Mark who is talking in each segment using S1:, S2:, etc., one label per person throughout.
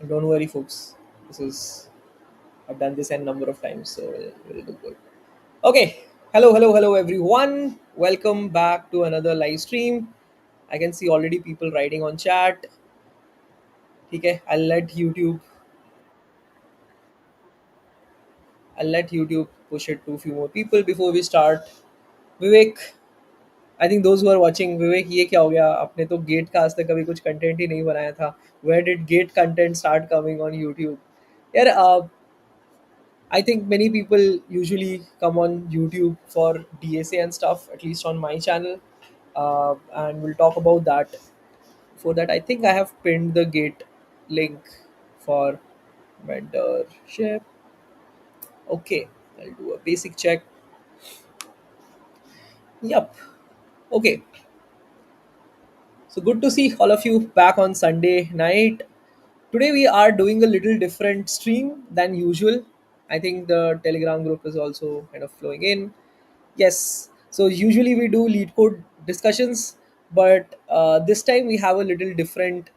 S1: Don't worry, folks. This is I've done this n number of times, so we'll do good. Okay. Hello, everyone. Welcome back to another live stream. I can see already people writing on chat. Okay, I'll let YouTube push it to a few more people before we start. Vivek, I think those who are watching Vivek ये क्या हो गया आपने तो gate का आज तक कभी कुछ कंटेंट ही नहीं बनाया था where did GATE content start coming on YouTube यार I think many people usually come on YouTube for DSA and stuff, at least on my channel, and we'll talk about that. For that, I think I have pinned the gate link for mentorship. Okay, I'll do a basic check. Yup. Okay, so good to see all of you back on Sunday night. Today we are doing a little different stream than usual. I think the Telegram group is also kind of flowing in. Yes. So usually we do lead code discussions, but this time we have a little different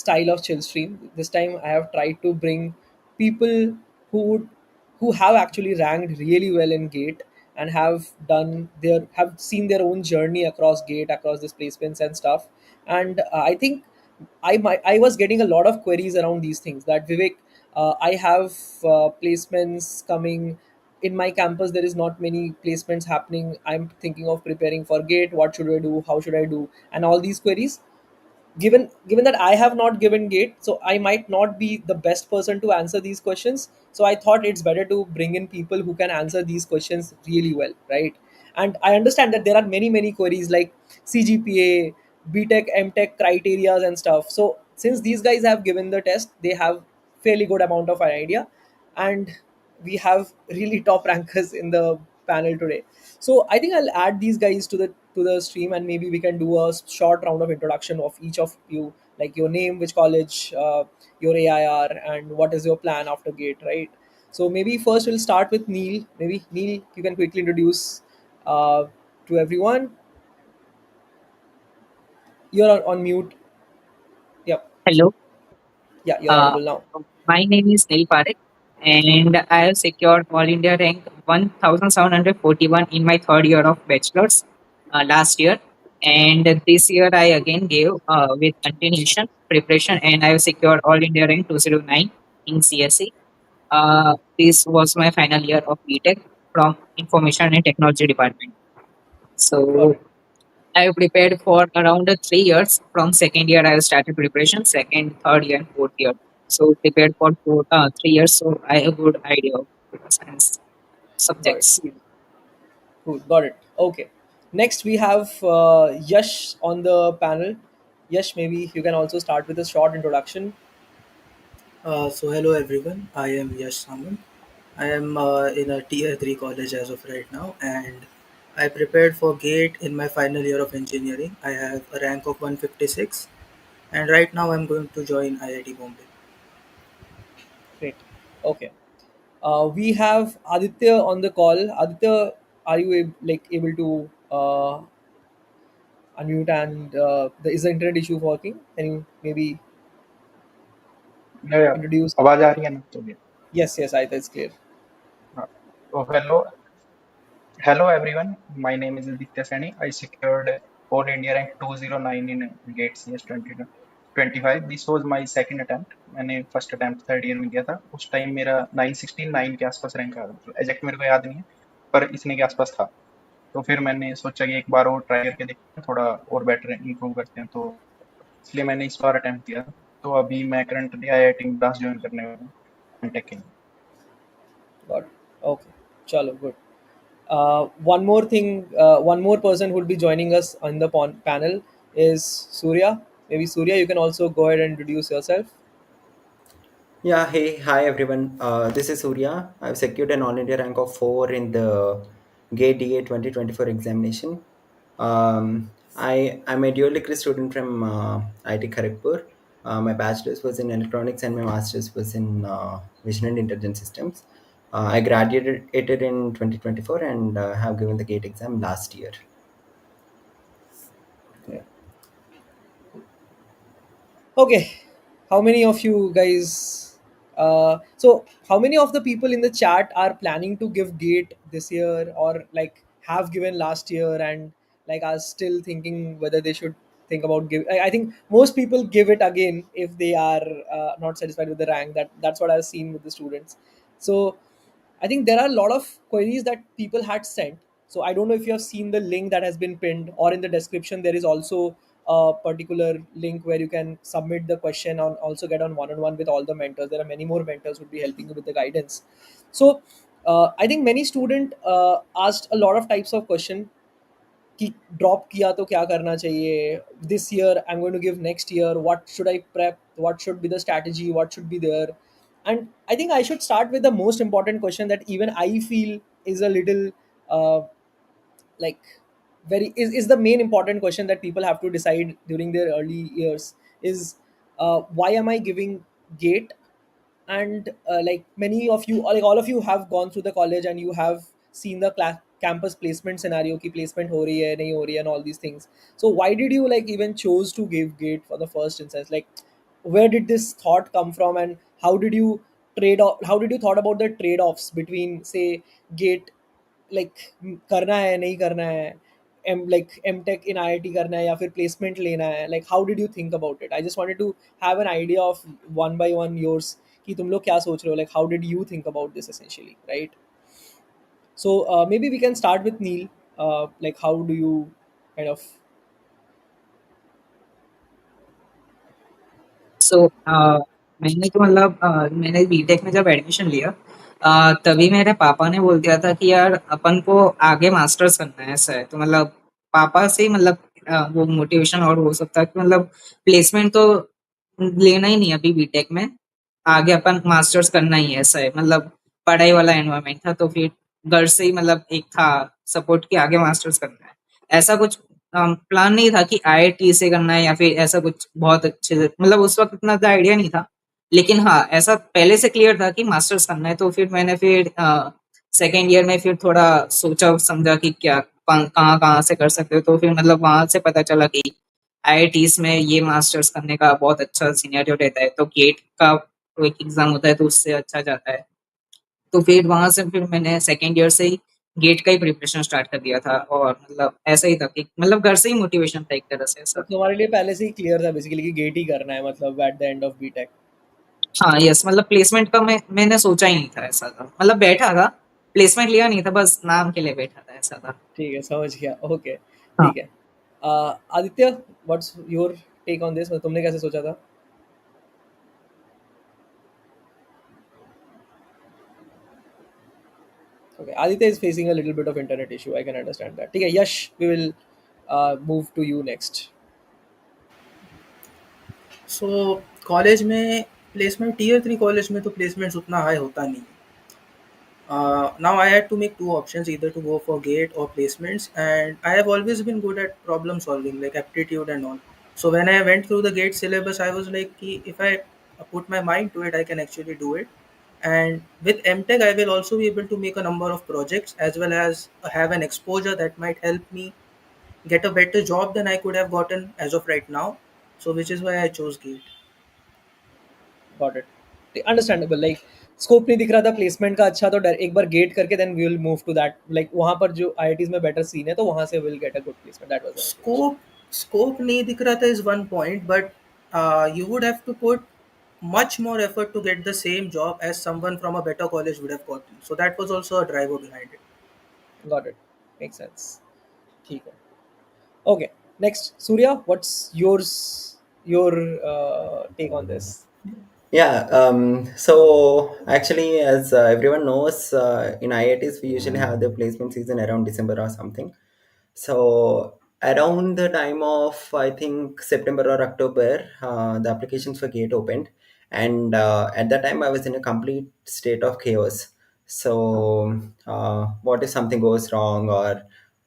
S1: style of chill stream. This time I have tried to bring people who would, who have actually ranked really well in Gate and have seen their own journey across Gate, across displacements and stuff. And I think I was getting a lot of queries around these things. That Vivek, I have placements coming in my campus. There is not many placements happening. I'm thinking of preparing for Gate. What should I do? How should I do? And all these queries, given that I have not given gate, so I might not be the best person to answer these questions. So I thought it's better to bring in people who can answer these questions really well, right? And I understand that there are many queries like CGPA, BTech, MTech criteria and stuff. So since these guys have given the test, they have fairly good amount of an idea, and we have really top rankers in the panel today. So I think I'll add these guys to the stream, and maybe we can do a short round of introduction of each of you, like your name, which college, your AIR, and what is your plan after Gate, right? So maybe first we'll start with Neil. Maybe Neil, you can quickly introduce uh, to everyone. You're on mute. Yep.
S2: Hello,
S1: Yeah, you're
S2: uh,
S1: audible now.
S2: my name is Neil Parekh, and I have secured All India rank 1741 in my third year of bachelor's last year. And this year I again gave with continuation preparation, and I have secured All India rank 209 in CSE. This was my final year of BTech from Information and Technology Department.
S1: Got
S2: So
S1: it.
S2: I prepared for around 3 years. From second year, I started preparation. Second, third year, and fourth year. So prepared for 3 years. So I have a good idea of science
S1: Got it.
S2: subjects.
S1: Cool. Cool. Got it. Okay. Next, we have Yash on the panel. Yash, maybe you can also start with a short introduction.
S3: So hello everyone, I am Yash Saman. I am in a tier 3 college as of right now, and I prepared for GATE in my final year of engineering. I have a rank of 156, and right now I'm going to join IIT Bombay.
S1: Great. Okay. We have Aditya on the call. Aditya, are you able to unmute, and is the internet issue working? Can you maybe
S4: Yeah, yeah.
S1: introduce?
S4: आवाज आ रही है ना तो भी
S1: Yes, Aditya, it's clear.
S4: हाँ. So hello everyone. My name is Aditya Sani. I secured All India rank 209 in GATE CS 2025. This was my second attempt. मैंने first attempt third year में किया था. उस टाइम मेरा 969 के आसपास रैंक आया था. एग्जैक्ट मेरे को याद नहीं है, पर इतने के आसपास था. तो फिर मैंने सोचा कि एक बार और ट्राई करके देखते हैं, थोड़ा और बेटर इंप्रूव करते हैं. तो इसलिए मैंने इस बार अटेम्प्ट किया. तो अभी मैं करंटली IIT मद्रास ज्वाइन करने वाला हूँ टेक के.
S1: Got it. Okay. Chalo, good. One more thing, one more person who will be joining us on the panel is Surya. Maybe Surya, you can also go ahead and introduce yourself.
S5: Yeah, hey, hi everyone. This is Surya. I've secured an all India rank of 4 in the GATE DA 2024 examination. I'm a dual degree student from IT Kharagpur. My bachelor's was in electronics and my master's was in vision and intelligence systems. I graduated in 2024 and have given the GATE exam last year.
S1: Yeah. Okay. how many of you guys? So how many of the people in the chat are planning to give gate this year, or like have given last year, and like are still thinking whether they should think about give? I think most people give it again if they are not satisfied with the rank. That's what I've seen with the students. So I think there are a lot of queries that people had sent. So I don't know if you have seen the link that has been pinned, or in the description there is also a particular link where you can submit the question and also get on one-on-one with all the mentors. There are many more mentors who would be helping you with the guidance. So I think many student asked a lot of types of question कि drop किया तो क्या करना चाहिए, this year I'm going to give next year, what should I prep, what should be the strategy, what should be there. And I think I should start with the most important question that even I feel is a little uh, like is the main important question that people have to decide during their early years is why am I giving gate. And like many of you, or like all of you have gone through the college and you have seen the campus placement scenario ki placement ho rahi hai nahi ho rahi hai and all these things. So why did you like even chose to give gate for the first instance? Like where did this thought come from, and how did you how did you thought about the trade offs between say gate, like करना है नहीं करना है, um like MTech in IIT करना है या फिर placement लेना है, like how did you think about it? I just wanted to have an idea of one by one yours कि तुम लोग क्या सोच रहे हो, like how did you think about this essentially, right? So maybe we can start with Neil. Like how do you kind of
S2: सो मैंने तो मतलब मैंने बीटेक में जब एडमिशन लिया तभी मेरे पापा ने बोल दिया था कि यार अपन को आगे मास्टर्स करना है, ऐसा है। तो मतलब पापा से ही मतलब वो मोटिवेशन और हो सकता है कि मतलब प्लेसमेंट तो लेना ही नहीं अभी बीटेक में, आगे अपन मास्टर्स करना ही है, ऐसा है। मतलब पढ़ाई वाला एनवायरनमेंट था तो फिर घर से ही मतलब एक था सपोर्ट कि आगे मास्टर्स करना है। ऐसा कुछ प्लान नहीं था कि आईआईटी से करना है या फिर ऐसा कुछ बहुत अच्छे से, मतलब उस वक्त इतना ज़्यादा आइडिया नहीं था। लेकिन हाँ, ऐसा पहले से क्लियर था कि मास्टर्स करना है। तो फिर मैंने फिर सेकेंड ईयर में फिर थोड़ा सोचा समझा कि क्या कहाँ कहाँ से कर सकते हो। तो फिर मतलब वहां से पता चला कि आईआईटीज में ये मास्टर्स करने का बहुत अच्छा सिनेरियो रहता है, तो गेट का कोई एग्जाम होता है तो उससे अच्छा जाता है। तो फिर वहां से फिर मैंने सेकेंड ईयर से ही गेट का ही प्रिपरेशन स्टार्ट कर दिया था। और मतलब ऐसा ही था कि मतलब घर से ही मोटिवेशन था एक तरह से,
S1: तो
S2: ऐसा।
S1: तुम्हारे लिए पहले से ही क्लियर था बेसिकली कि गेट ही करना है मतलब at the end of BTech?
S2: हाँ यस, मतलब प्लेसमेंट का मैंने सोचा ही नहीं था, ऐसा था। मतलब बैठा था, प्लेसमेंट लिया नहीं था, बस नाम के लिए बैठा था, ऐसा था।
S1: ठीक है, समझ गया, ओके।
S2: हाँ।
S1: ठीक है। Aditya, what's your take on this? तुमने कैसे सोचा था? Okay, Aditya is facing a little bit of internet issue. I can understand that. Okay, Yash, we will move to you next.
S3: So college में प्लेसमेंट टीयर 3 कॉलेज में तो placements उतना high होता नहीं। Now I had to make two options, either to go for gate or placements, and I have always been good at problem solving, like aptitude and all. So when I went through the gate syllabus, I was like, "Ki if I put my mind to it, I can actually do it." And with MTech, I will also be able to make a number of projects as well as have an exposure that might help me get a better job than I could have gotten as of right now. So which is why I chose gate.
S1: Got it. Understandable. Like scope नहीं दिख रहा था placement का अच्छा, तो एक बार GATE करके then we will move to that, like वहां पर जो आईआईटीज में बेटर सीन है तो वहां से will get a good placement, that was the motivation.
S3: Scope नहीं दिख रहा था is one point, but you would have to put much more effort to get the same job as someone from a better college would have gotten. So that was also a driver behind it.
S1: Got it, make sense. ठीक है. Okay, next, Surya, what's your take on this?
S5: Yeah, so actually, as everyone knows, in IITs, we usually have the placement season around December or something. So around the time of, I think, September or October, the applications for GATE opened. And at that time, I was in a complete state of chaos. So what if something goes wrong, or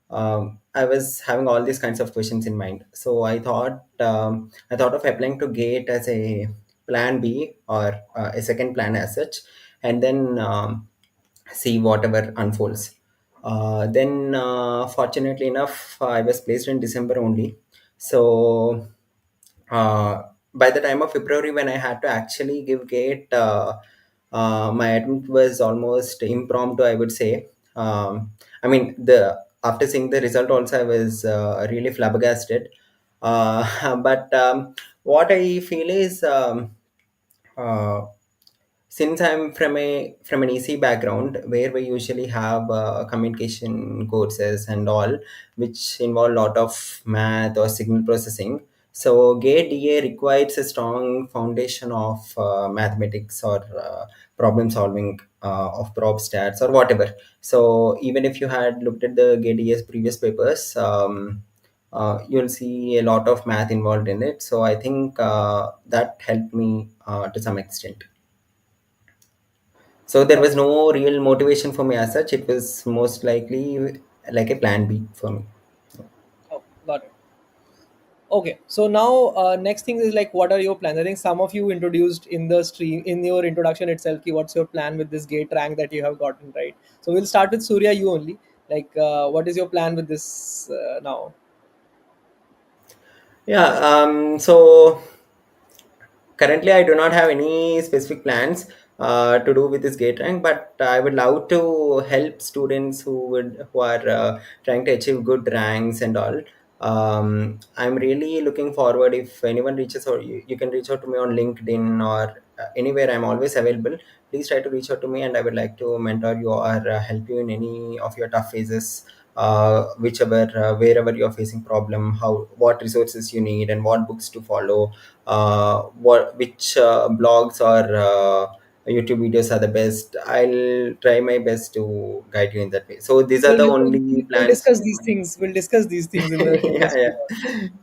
S5: I was having all these kinds of questions in mind. So I thought of applying to GATE as a plan B, or a second plan as such, and then see whatever unfolds. Then, fortunately enough, I was placed in December only. So by the time of February, when I had to actually give gate, my attempt was almost impromptu, I would say. I mean, the after seeing the result, also I was really flabbergasted. But what I feel is, uh, since I'm from an EC background where we usually have communication courses and all, which involve a lot of math or signal processing. So GATE DA requires a strong foundation of mathematics or problem solving of prop stats or whatever. So even if you had looked at the GATE DA's previous papers, you'll see a lot of math involved in it. So I think that helped me to some extent. So there was
S1: Okay.
S5: no real motivation for me as such. It was most likely like a plan B for me.
S1: Oh, got it. Okay, so now next thing is like, what are your plans? I think some of you introduced in the stream in your introduction itself. Ki what's your plan with this gate rank that you have gotten, right? So we'll start with Surya. You only like, what is your plan with this now?
S5: Yeah. So currently, I do not have any specific plans to do with this gate rank, but I would love to help students who are trying to achieve good ranks and all. I'm really looking forward if anyone reaches, or you can reach out to me on LinkedIn or anywhere. I'm always available. Please try to reach out to me, and I would like to mentor you or help you in any of your tough phases. Whichever wherever you're facing problem, how what resources you need and what books to follow, what which blogs or YouTube videos are the best. I'll try my best to guide you in that way. So these are the only
S1: We'll
S5: plans
S1: discuss
S5: in
S1: these
S5: mind.
S1: things. We'll discuss these things in the
S5: Yeah,
S1: stream.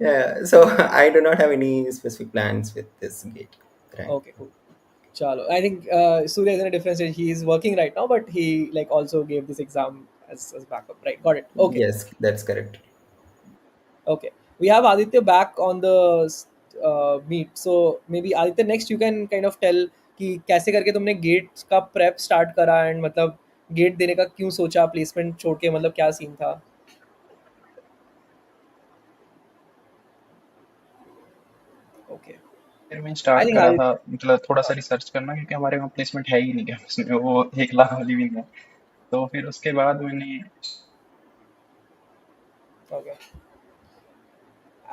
S5: yeah, yeah. So I do not have any specific plans with this gate rank.
S1: Okay, cool. Chalo. I think Surya is in a different stage. He is working right now, but he like also gave this exam as backup. Right, got it. Okay.
S5: Yes, that's correct.
S1: Okay, we have Aditya back on the meet. So maybe Aditya, next you can kind of tell कि कैसे करके तुमने gate का prep start करा and मतलब gate देने का क्यों सोचा, प्लेसमेंट छोड़ के, मतलब क्या सीन था? ओके,
S4: फिर मैं
S1: आई
S4: स्टार्ट
S1: थिंक
S4: करा था,
S1: आदित्य।
S4: मतलब थोड़ा सा रिसर्च करना, क्योंकि हमारे वहाँ प्लेसमेंट है ही नहीं है उसमें, वो 1 लाख वाली भी नहीं है। तो फिर उसके बाद मैंने
S1: okay,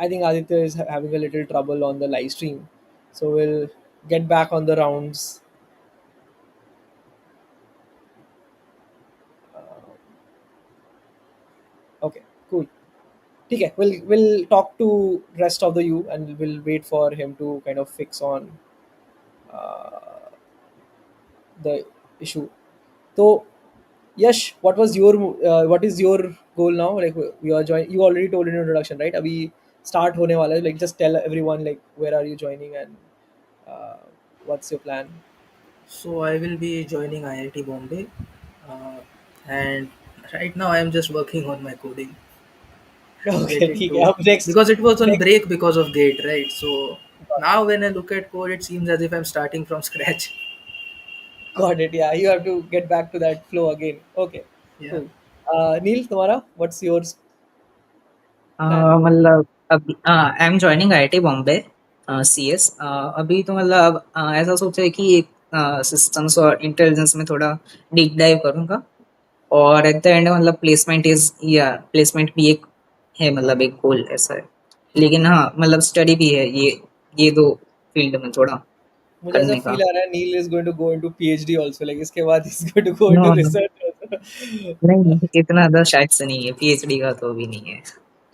S1: I think Aditya is having a little trouble on the live stream, so we'll get back on the rounds. Okay, cool. ठीक है, we'll talk to rest of the you and we'll wait for him to kind of fix on the issue. So, Yash, what is your goal now? Like you are join. You already told in your introduction, right? Abhi start होने वाला है. Like just tell everyone like where are you joining and uh, what's your plan?
S3: So I will be joining IIT Bombay, uh, and right now I am just working on my coding to get
S1: Okay,
S3: it
S1: ठीक है.
S3: to,
S1: अब next
S3: because it was on
S1: next
S3: break because of Gate, right? So now when I look at code, it seems as if I'm starting from scratch.
S1: got it. Yeah, you have to get back to that flow again. Okay,
S3: Yeah.
S1: cool. Neil, तुम्हारा what's your plan?
S2: मतलब अभी I am joining IIT Bombay CS. अभी तो मतलब ऐसा सोचा है कि एक सिस्टम्स और इंटेलिजेंस में थोड़ा डीप डाइव करूंगा, और एट द एंड मतलब प्लेसमेंट इज या प्लेसमेंट भी एक है, मतलब एक गोल ऐसा है। लेकिन हाँ मतलब स्टडी भी है, ये दो फील्ड में थोड़ा
S1: मुझे ऐसा
S2: करने का।
S1: फील आ रहा है Neel is going to go into PhD also, like इसके बाद is going to go into
S2: no no,
S1: research also.
S2: नहीं इतना ज्यादा शायद से नहीं है, पीएचडी का तो भी नहीं है।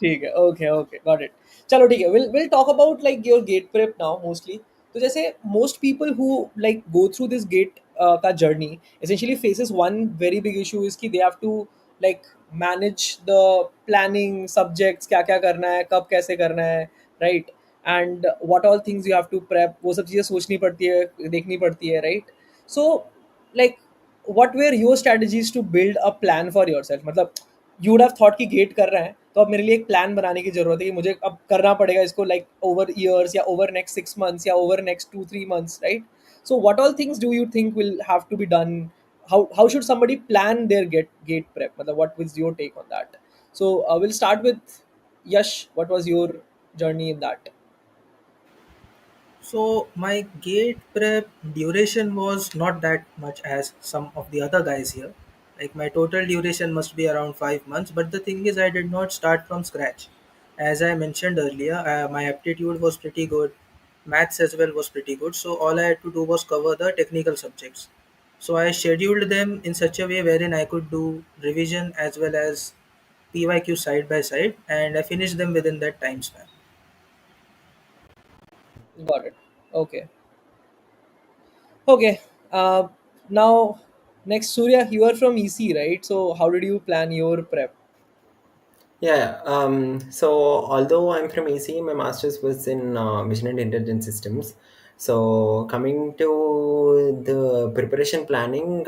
S1: ठीक है, ओके ओके, गॉट इट। चलो ठीक है, will talk about like your GATE prep now mostly. तो जैसे most people who like go through this GATE का journey essentially faces one very big issue is कि they have to like manage the planning subjects, क्या क्या करना है, कब कैसे करना है, right? And what all things you have to prep, वो सब चीज़ें सोचनी पड़ती है, देखनी पड़ती है, right? So like what were your strategies to build a plan for yourself? मतलब you would have thought कि गेट कर रहे हैं तो अब मेरे लिए एक प्लान बनाने की जरूरत है कि मुझे अब करना पड़ेगा इसको, लाइक ओवर ईयर्स या ओवर नेक्स्ट 6 months या over next 2-3 months, right? So what all things do you think will have to be done? How should somebody plan their gate prep? मतलब what was your take on that? So we'll start with Yash. What was your journey in that?
S3: So my gate prep duration was not that much as some of the other guys here. Like my total duration must be around 5 months. But the thing is, I did not start from scratch. As I mentioned earlier, my aptitude was pretty good. Maths as well was pretty good. So all I had to do was cover the technical subjects. So I scheduled them in such a way wherein I could do revision as well as PYQ side by side, and I finished them within that time span.
S1: Got it. Okay. Okay. Now, next, Surya, you are from EC, right? So, how did you plan your prep?
S5: Yeah, so although I'm from AC, my master's was in Mission and Intelligence Systems. So coming to the preparation planning,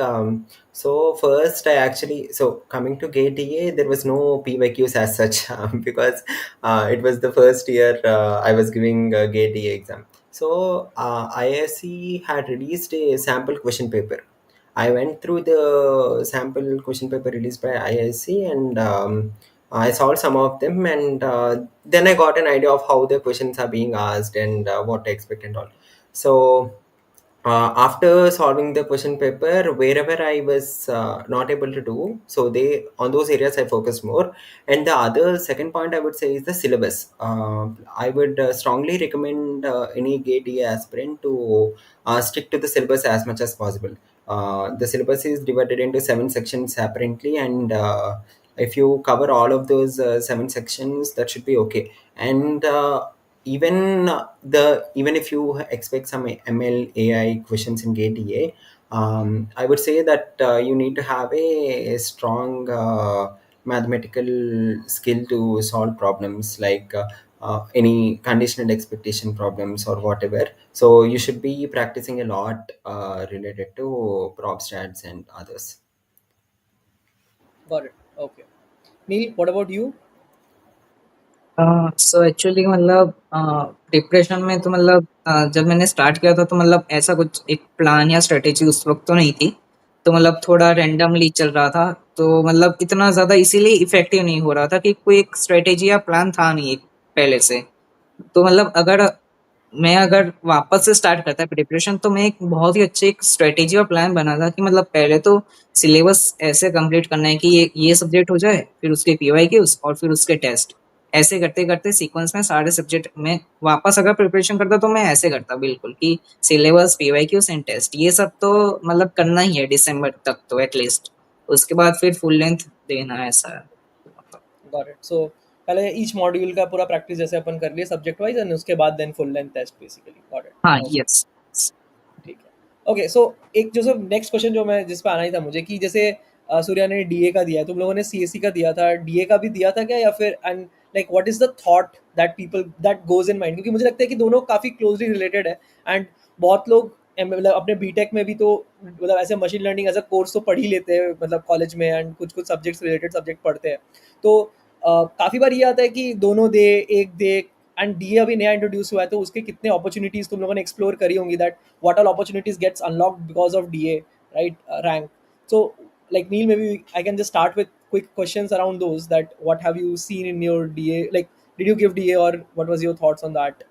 S5: so first I actually, so coming to GATE, there was no PYQs as such because it was the first year I was giving GATE exam. So ISC had released a sample question paper. I went through the sample question paper released by ISC, and I solved some of them, and then I got an idea of how the questions are being asked and what to expect and all. So after solving the question paper, wherever I was not able to do, so they on those areas I focused more. And the other second point I would say is the syllabus. I would strongly recommend any GATE aspirant to stick to the syllabus as much as possible. The syllabus is divided into 7 sections apparently, and if you cover all of those 7 sections, that should be okay. And even if you expect some ML AI questions in GATE, I would say that you need to have a strong mathematical skill to solve problems like any conditional expectation problems or whatever. So you should be practicing a lot related to prop stats and others.
S1: Got it. Okay. Neil, what about you?
S2: So actually मतलब depression में तो मतलब जब मैंने start किया था तो मतलब ऐसा कुछ एक प्लान या स्ट्रेटेजी उस वक्त तो नहीं थी। तो मतलब थोड़ा रैंडमली चल रहा था। तो मतलब इतना ज़्यादा इसीलिए इफ़ेक्टिव नहीं हो रहा था कि कोई एक स्ट्रेटेजी या प्लान था नहीं एक पहले से। तो मतलब अगर वापस से स्टार्ट करता है प्रिपरेशन तो मैं एक बहुत ही अच्छी एक स्ट्रेटेजी और प्लान बना था कि मतलब पहले तो सिलेबस ऐसे कंप्लीट करना है कि ये सब्जेक्ट हो जाए, फिर उसके पीवाईक्यूज और फिर उसके टेस्ट। ऐसे करते-करते सीक्वेंस में सारे सब्जेक्ट में वापस अगर प्रिपरेशन करता तो मैं ऐसे करता बिल्कुल कि सिलेबस, पीवाईक्यूज एंड टेस्ट ये सब तो मतलब करना ही है दिसंबर तक तो एटलीस्ट। उसके बाद फिर फुल लेंथ देना है ऐसा है।
S1: Got it. सो पहले ईच मॉड्यूल का पूरा प्रैक्टिस जैसे अपन कर लिए सब्जेक्ट वाइज, एंड उसके बाद then full length test basically. Got
S2: हाँ,
S1: इट। ओके।
S2: यस।
S1: ठीक है। ओके, सो एक जो सब नेक्स्ट क्वेश्चन जो मैं जिस पे आना ही था मुझे, कि जैसे सूर्या ने डीए का दिया है, तुम लोगों ने सीएससी का दिया था, डीए का भी दिया था क्या, या फिर and like what is the thought that people that goes in mind, क्योंकि मुझे लगता है कि दोनों काफ़ी क्लोजली रिलेटेड है। एंड बहुत लोग मतलब अपने बीटेक में भी तो मतलब ऐसे machine learning as a course तो पढ़ ही लेते हैं मतलब कॉलेज में, एंड कुछ कुछ सब्जेक्ट्स रिलेटेड सब्जेक्ट पढ़ते हैं। तो काफ़ी बार ये आता है कि दोनों दे, एक दे, एंड डीए अभी नया इंट्रोड्यूस हुआ है, तो उसके कितने अपॉर्चुनिटीज़ तुम लोगों ने एक्सप्लोर करी होंगी, that what all opportunities gets unlocked because of DA, right? Rank. So, like Neil, maybe I can just start with quick questions around those. That what have you seen in your DA? Like, did you give DA, or what was your thoughts on that?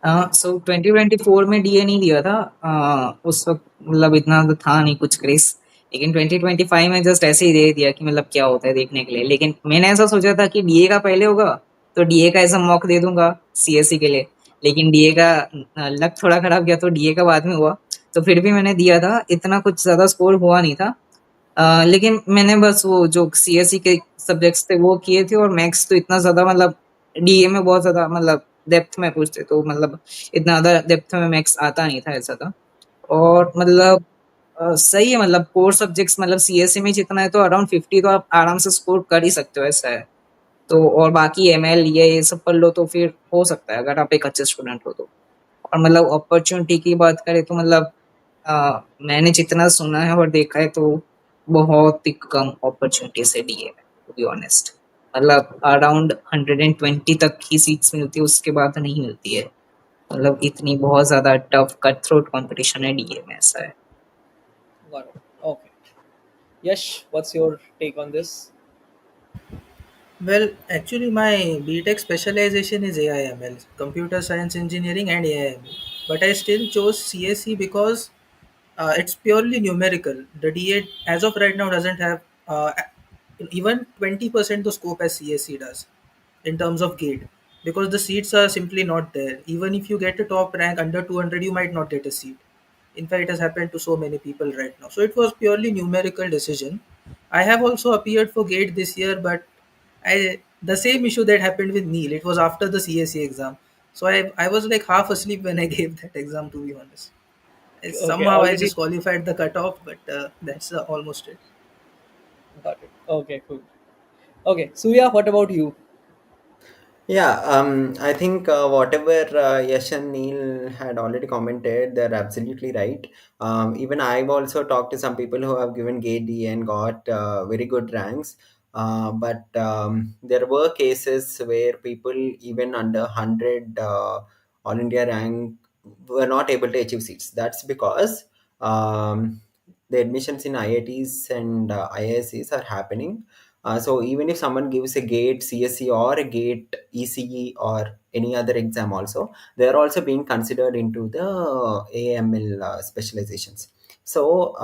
S2: सो 2024 में DA नहीं दिया था। उस वक्त मतलब इतना तो था नहीं कुछ क्रेज। लेकिन 2025 में जस्ट ऐसे ही दे दिया कि मतलब क्या होता है देखने के लिए। लेकिन मैंने ऐसा सोचा था कि डीए का पहले होगा तो डीए का ऐसा मॉक दे दूंगा सीएससी के लिए। लेकिन डीए का लक थोड़ा खराब गया तो डीए का बाद में हुआ। तो फिर भी मैंने दिया था, इतना कुछ ज्यादा स्कोर हुआ नहीं था। लेकिन मैंने बस वो जो सीएससी के सब्जेक्ट्स थे वो किए थे, और मैथ्स तो इतना ज़्यादा मतलब डीए में बहुत ज़्यादा मतलब डेप्थ में पूछते तो मतलब इतना ज़्यादा डेप्थ में मैथ्स आता नहीं था ऐसा था। और मतलब सही है मतलब कोर सब्जेक्ट्स मतलब सीएससी में जितना है तो अराउंड 50 तो आप आराम से स्कोर कर ही सकते हो ऐसा है। तो और बाकी एमएल ये सब पढ़ लो तो फिर हो सकता है अगर आप एक अच्छे स्टूडेंट हो तो। और मतलब अपॉर्चुनिटी की बात करें तो मतलब मैंने जितना सुना है और देखा है तो बहुत ही कम अपॉर्चुनिटीज है डीए में टू बी ऑनेस्ट। मतलब अराउंड 120 तक ही सीट्स मिलती है, उसके बाद नहीं मिलती है। मतलब इतनी बहुत ज्यादा टफ कट थ्रोट कंपटीशन है डीए में ऐसा है।
S1: Got it. Okay. Yash, what's your take on this?
S3: Well, actually, my BTech specialization is AIML, Computer Science Engineering and AIML. but I still chose CSE because it's purely numerical. The DA as of right now doesn't have even 20% the scope as CSE does in terms of gate, because the seats are simply not there. Even if you get a top rank under 200, you might not get a seat. In fact, it has happened to so many people right now. So it was purely numerical decision. I have also appeared for gate this year, but the same issue that happened with Neil. It was after the CSE exam, so I was like half asleep when I gave that exam. To be honest,
S1: Okay,
S3: somehow I
S1: already
S3: just qualified the cutoff, but that's almost it.
S1: got it. Okay, cool. Okay, Surya, what about you?
S5: Yeah, I think whatever Yash and Neil had already commented, they're absolutely right. Even I've also talked to some people who have given GATE D and got very good ranks. But there were cases where people even under 100 All India rank were not able to achieve seats. That's because the admissions in IITs and IIScs are happening. So even if someone gives a GATE CSE or a GATE ECE or any other exam also, they are also being considered into the AML specializations. So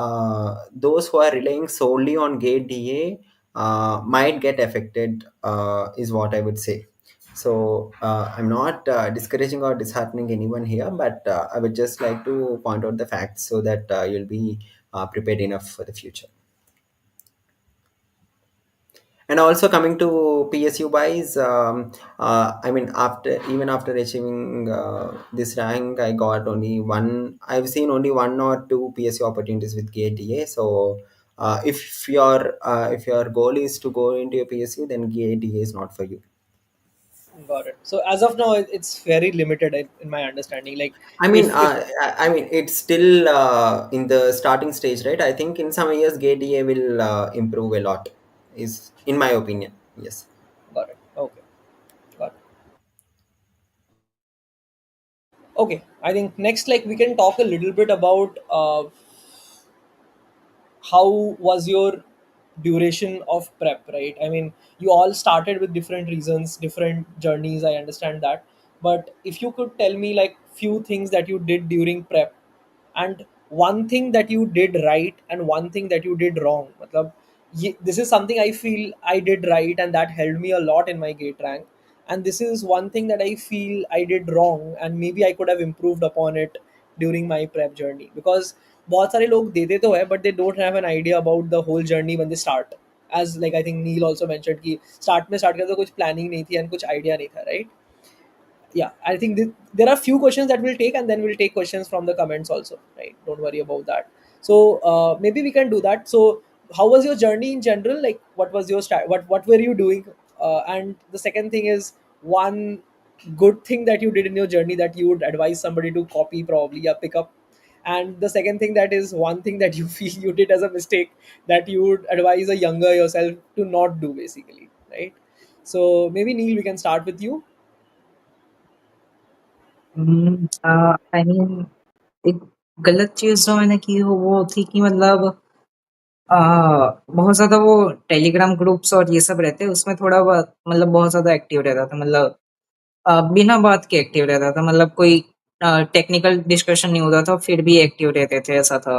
S5: those who are relying solely on GATE DA might get affected, is what I would say. So I'm not discouraging or disheartening anyone here, but I would just like to point out the facts so that you'll be prepared enough for the future. And also coming to PSU wise, I mean, after achieving this rank, I got only one. I've seen only one or two PSU opportunities with GATA. So if your goal is to go into a PSU, then GATA is not for you.
S1: Got it. So as of now, it's very limited in my understanding. Like, if
S5: I mean, it's still in the starting stage, right? I think in some years GATA will improve a lot. Is in my opinion, yes.
S1: got it. Okay, got it. Okay, I think next, like, we can talk a little bit about how was your duration of prep, right? I mean, you all started with different reasons, different journeys, I understand that. But if you could tell me like few things that you did during prep, and one thing that you did right and one thing that you did wrong, matlab, this is something I feel I did right and that helped me a lot in my gate rank, and this is one thing that I feel I did wrong and maybe I could have improved upon it during my prep journey. Because बहुत सारे लोग देते तो है, but they don't have an idea about the whole journey when they start. As like I think Neil also mentioned कि start में start करते तो कुछ planning नहीं थी and कुछ idea नहीं था, right? Yeah, I think there are few questions that we'll take, and then we'll take questions from the comments also, right? Don't worry about that. So maybe we can do that. So how was your journey in general? Like, what was your what were you doing? And the second thing is, one good thing that you did in your journey that you would advise somebody to copy probably or pick up. And the second thing, that is one thing that you feel you did as a mistake that you would advise a younger yourself to not do, basically, right? So maybe Neil, we can start with you.
S2: I mean एक गलत चीज जो मैंने की वो थी कि मतलब आ, बहुत ज्यादा वो टेलीग्राम ग्रुप्स और ये सब रहते उसमें थोड़ा बहुत मतलब बहुत ज्यादा एक्टिव रहता था मतलब बिना बात के एक्टिव रहता था मतलब कोई टेक्निकल डिस्कशन नहीं होता था फिर भी एक्टिव रहते थे ऐसा था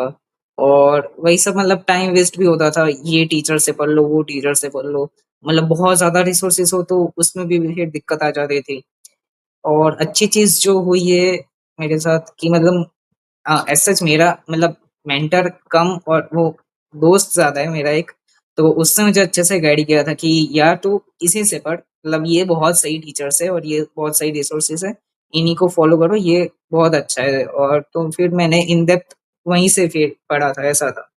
S2: और वही सब मतलब टाइम वेस्ट भी होता था ये टीचर से पढ़ लो वो टीचर से पढ़ लो मतलब बहुत ज्यादा रिसोर्सेस हो तो उसमें भी फिर दिक्कत आ जाती थी और अच्छी चीज जो हुई है मेरे साथ कि मतलब एज सच मेरा मतलब मेंटर कम और वो दोस्त ज्यादा है मेरा एक तो उसने मुझे अच्छे से गाइड किया था कि यार तू इसी से पढ़ मतलब ये बहुत सही टीचर्स है और ये बहुत सही रिसोर्सेज है इन्हीं को फॉलो करो ये बहुत अच्छा है और तो फिर मैंने इन डेप्थ वहीं से फिर पढ़ा था ऐसा था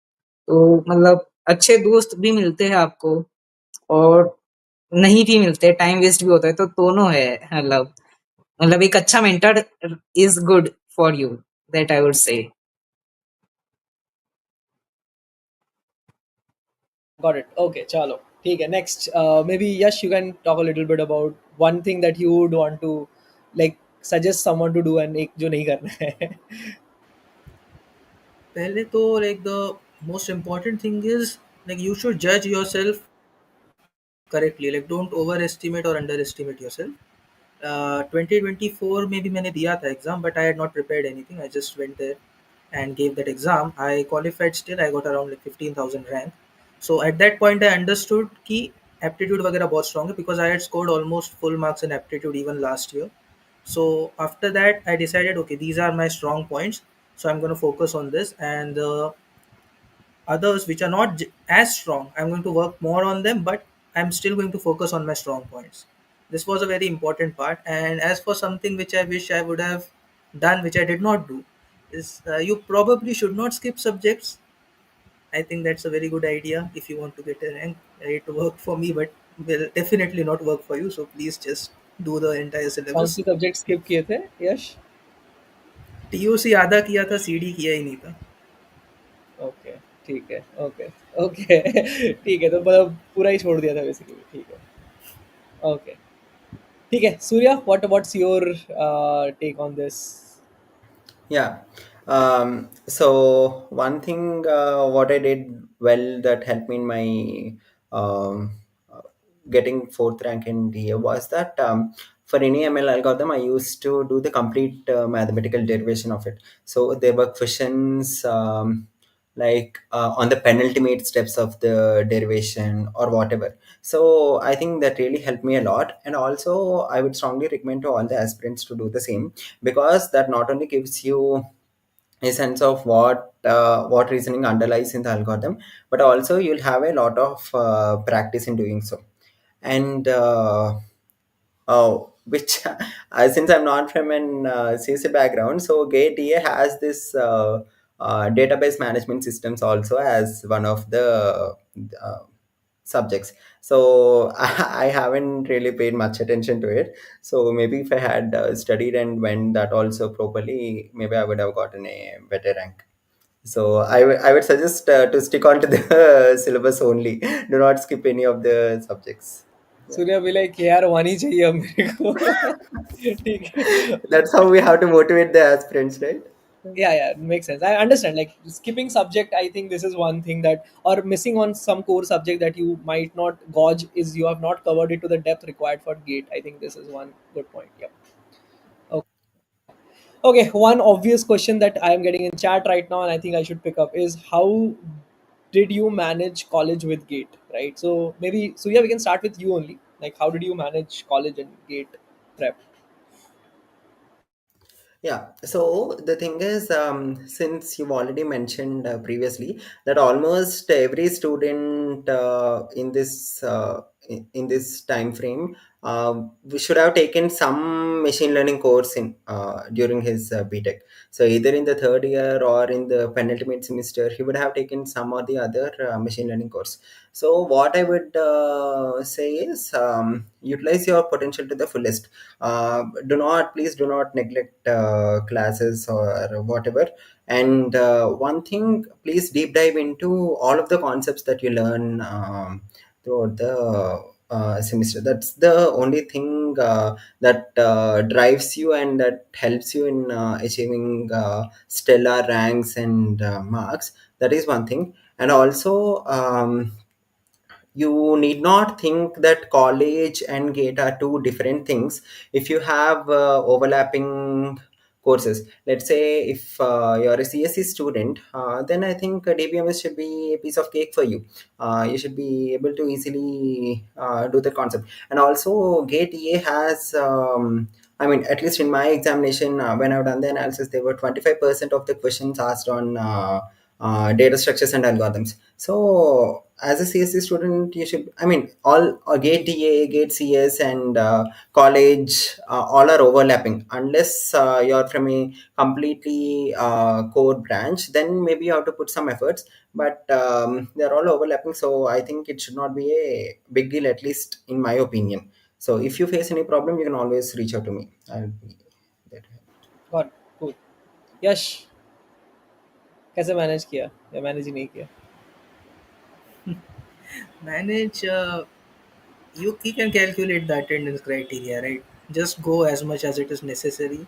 S2: तो मतलब अच्छे दोस्त भी मिलते हैं आपको और नहीं भी मिलते टाइम वेस्ट भी होता है तो दोनों है मतलब एक अच्छा mentor is good for you that I would say
S1: Got it. Okay, chalo. ठीक है. Next, maybe Yash, you can talk a little bit about one thing that you would want to like suggest someone to do and एक जो नहीं करना है.
S3: पहले तो like the most important thing is like you should judge yourself correctly. Like don't overestimate or underestimate yourself. 2024 में भी मैंने दिया था exam, but I had not prepared anything, I just went there and gave that exam. I qualified still, I got around like 15,000 rank. So at that point I understood कि aptitude वगैरह बहुत strong है, because I had scored almost full marks in aptitude even last year. So after that I decided, okay, these are my strong points, so I'm going to focus on this, and the others which are not as strong, I'm going to work more on them, but I'm still going to focus on my strong points. This was a very important part. And as for something which I wish I would have done, which I did not do, is you probably should not skip subjects. I think that's a very good idea if you want to get a rank. It worked for me, but will definitely not work for you. So please just do the entire
S1: कौन
S3: syllabus.
S1: से subject skip किए थे यश?
S3: TOC आधा किया था, CD किया ही नहीं था.
S1: ओके, ठीक है, ओके, ओके। ठीक है, तो मतलब पूरा ही छोड़ दिया था बेसिकली, ठीक है, ओके, ठीक है। Surya, what's your take on this?
S5: Yeah. So one thing what I did well that helped me in my uh, getting fourth rank in DA was that for any ML algorithm, I used to do the complete mathematical derivation of it. So there were questions like on the penultimate steps of the derivation or whatever. So I think that really helped me a lot. And also, I would strongly recommend to all the aspirants to do the same, because that not only gives you a sense of what reasoning underlies in the algorithm, but also you'll have a lot of practice in doing so. And which since I'm not from an CSE background, so GateA has this database management systems also as one of the uh, subjects. So I haven't really paid much attention to it. So maybe if I had studied and went that also properly, maybe I would have gotten a better rank. So I would suggest to stick on to the syllabus only. Do not skip any of the subjects. Yeah.
S1: Surya भी like यार one ही चाहिए अब मेरे को। ठीक है।
S5: That's how we have to motivate the aspirants, right?
S1: Yeah, makes sense. I understand, like skipping subject, I think this is one thing that, or missing on some core subject that you might not gauge, is you have not covered it to the depth required for gate. I think this is one good point. Yep. Okay. Okay, one obvious question that I am getting in chat right now, and I think I should pick up, is how did you manage college with gate, right? So maybe, so yeah, we can start with you only, like how did you manage college and gate prep?
S5: Yeah. So the thing is, since you've already mentioned previously that almost every student in this time frame we should have taken some machine learning course in during his BTech. So either in the third year or in the penultimate semester, he would have taken some or the other machine learning course. So what I would say is utilize your potential to the fullest. Please do not neglect classes or whatever. And one thing, please deep dive into all of the concepts that you learn throughout the semester. That's the only thing that drives you and that helps you in achieving stellar ranks and marks. That is one thing. And also you need not think that college and gate are two different things. If you have overlapping courses, let's say if you're a CSE student, then I think DBMS should be a piece of cake for you. You should be able to easily do the concept. And also gate EA has I mean, at least in my examination, when I've done the analysis, there were 25% of the questions asked on data structures and algorithms. So as a CSC student, you should, I mean, all Gate DA, Gate CS, and college, all are overlapping. Unless you're from a completely core branch, then maybe you have to put some efforts. But they're all overlapping, so I think it should not be a big deal, at least in my opinion. So if you face any problem, you can always reach out to me. I'll be there to help.
S1: God, cool. यश, कैसे manage किया या manage ही नहीं किया?
S3: Manage, you can calculate the attendance criteria, right? Just go as much as it is necessary,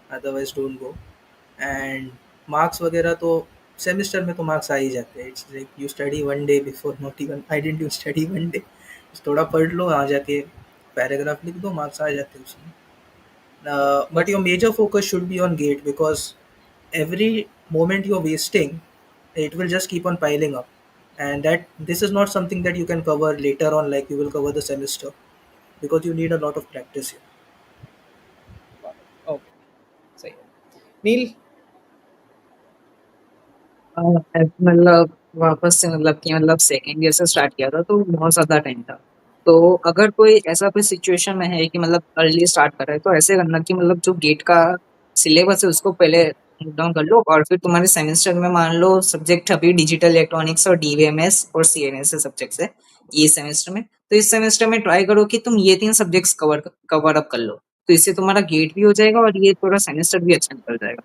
S3: otherwise don't go. And marks वगैरह तो semester में तो marks आ ही जाते हैं. It's like you study one day before, not even I didn't you study one day. थोड़ा पढ़ लो, आ जाके paragraph लिख दो, मार्क्स आ जाते हैं उसमें. But your major focus should be on gate, because every moment you're wasting, it will just keep on piling up, and that this is not something that you can cover later on, like you will cover the semester, because you need a lot of practice here.
S1: Got it. Okay. सही है. Neil.
S2: मतलब वापस से मतलब कि मतलब second year से start किया था तो बहुत ज्यादा टाइम था। तो अगर कोई ऐसा कोई सिचुएशन में है कि मतलब अर्ली स्टार्ट कर रहा है तो ऐसे करना कि मतलब जो गेट का सिलेबस है उसको पहले नोट डाउन कर लो और फिर तुम्हारे सेमेस्टर में मान लो सब्जेक्ट अभी डिजिटल इलेक्ट्रॉनिक्स और डीवीएमएस और सीएनएस सब्जेक्ट्स है ये सेमेस्टर में। तो इस सेमेस्टर में ट्राई करो कि तुम ये तीन सब्जेक्ट्स कवर अप कर लो। तो इससे तुम्हारा गेट भी हो जाएगा और ये पूरा सेमेस्टर भी अच्छा निकल जाएगा।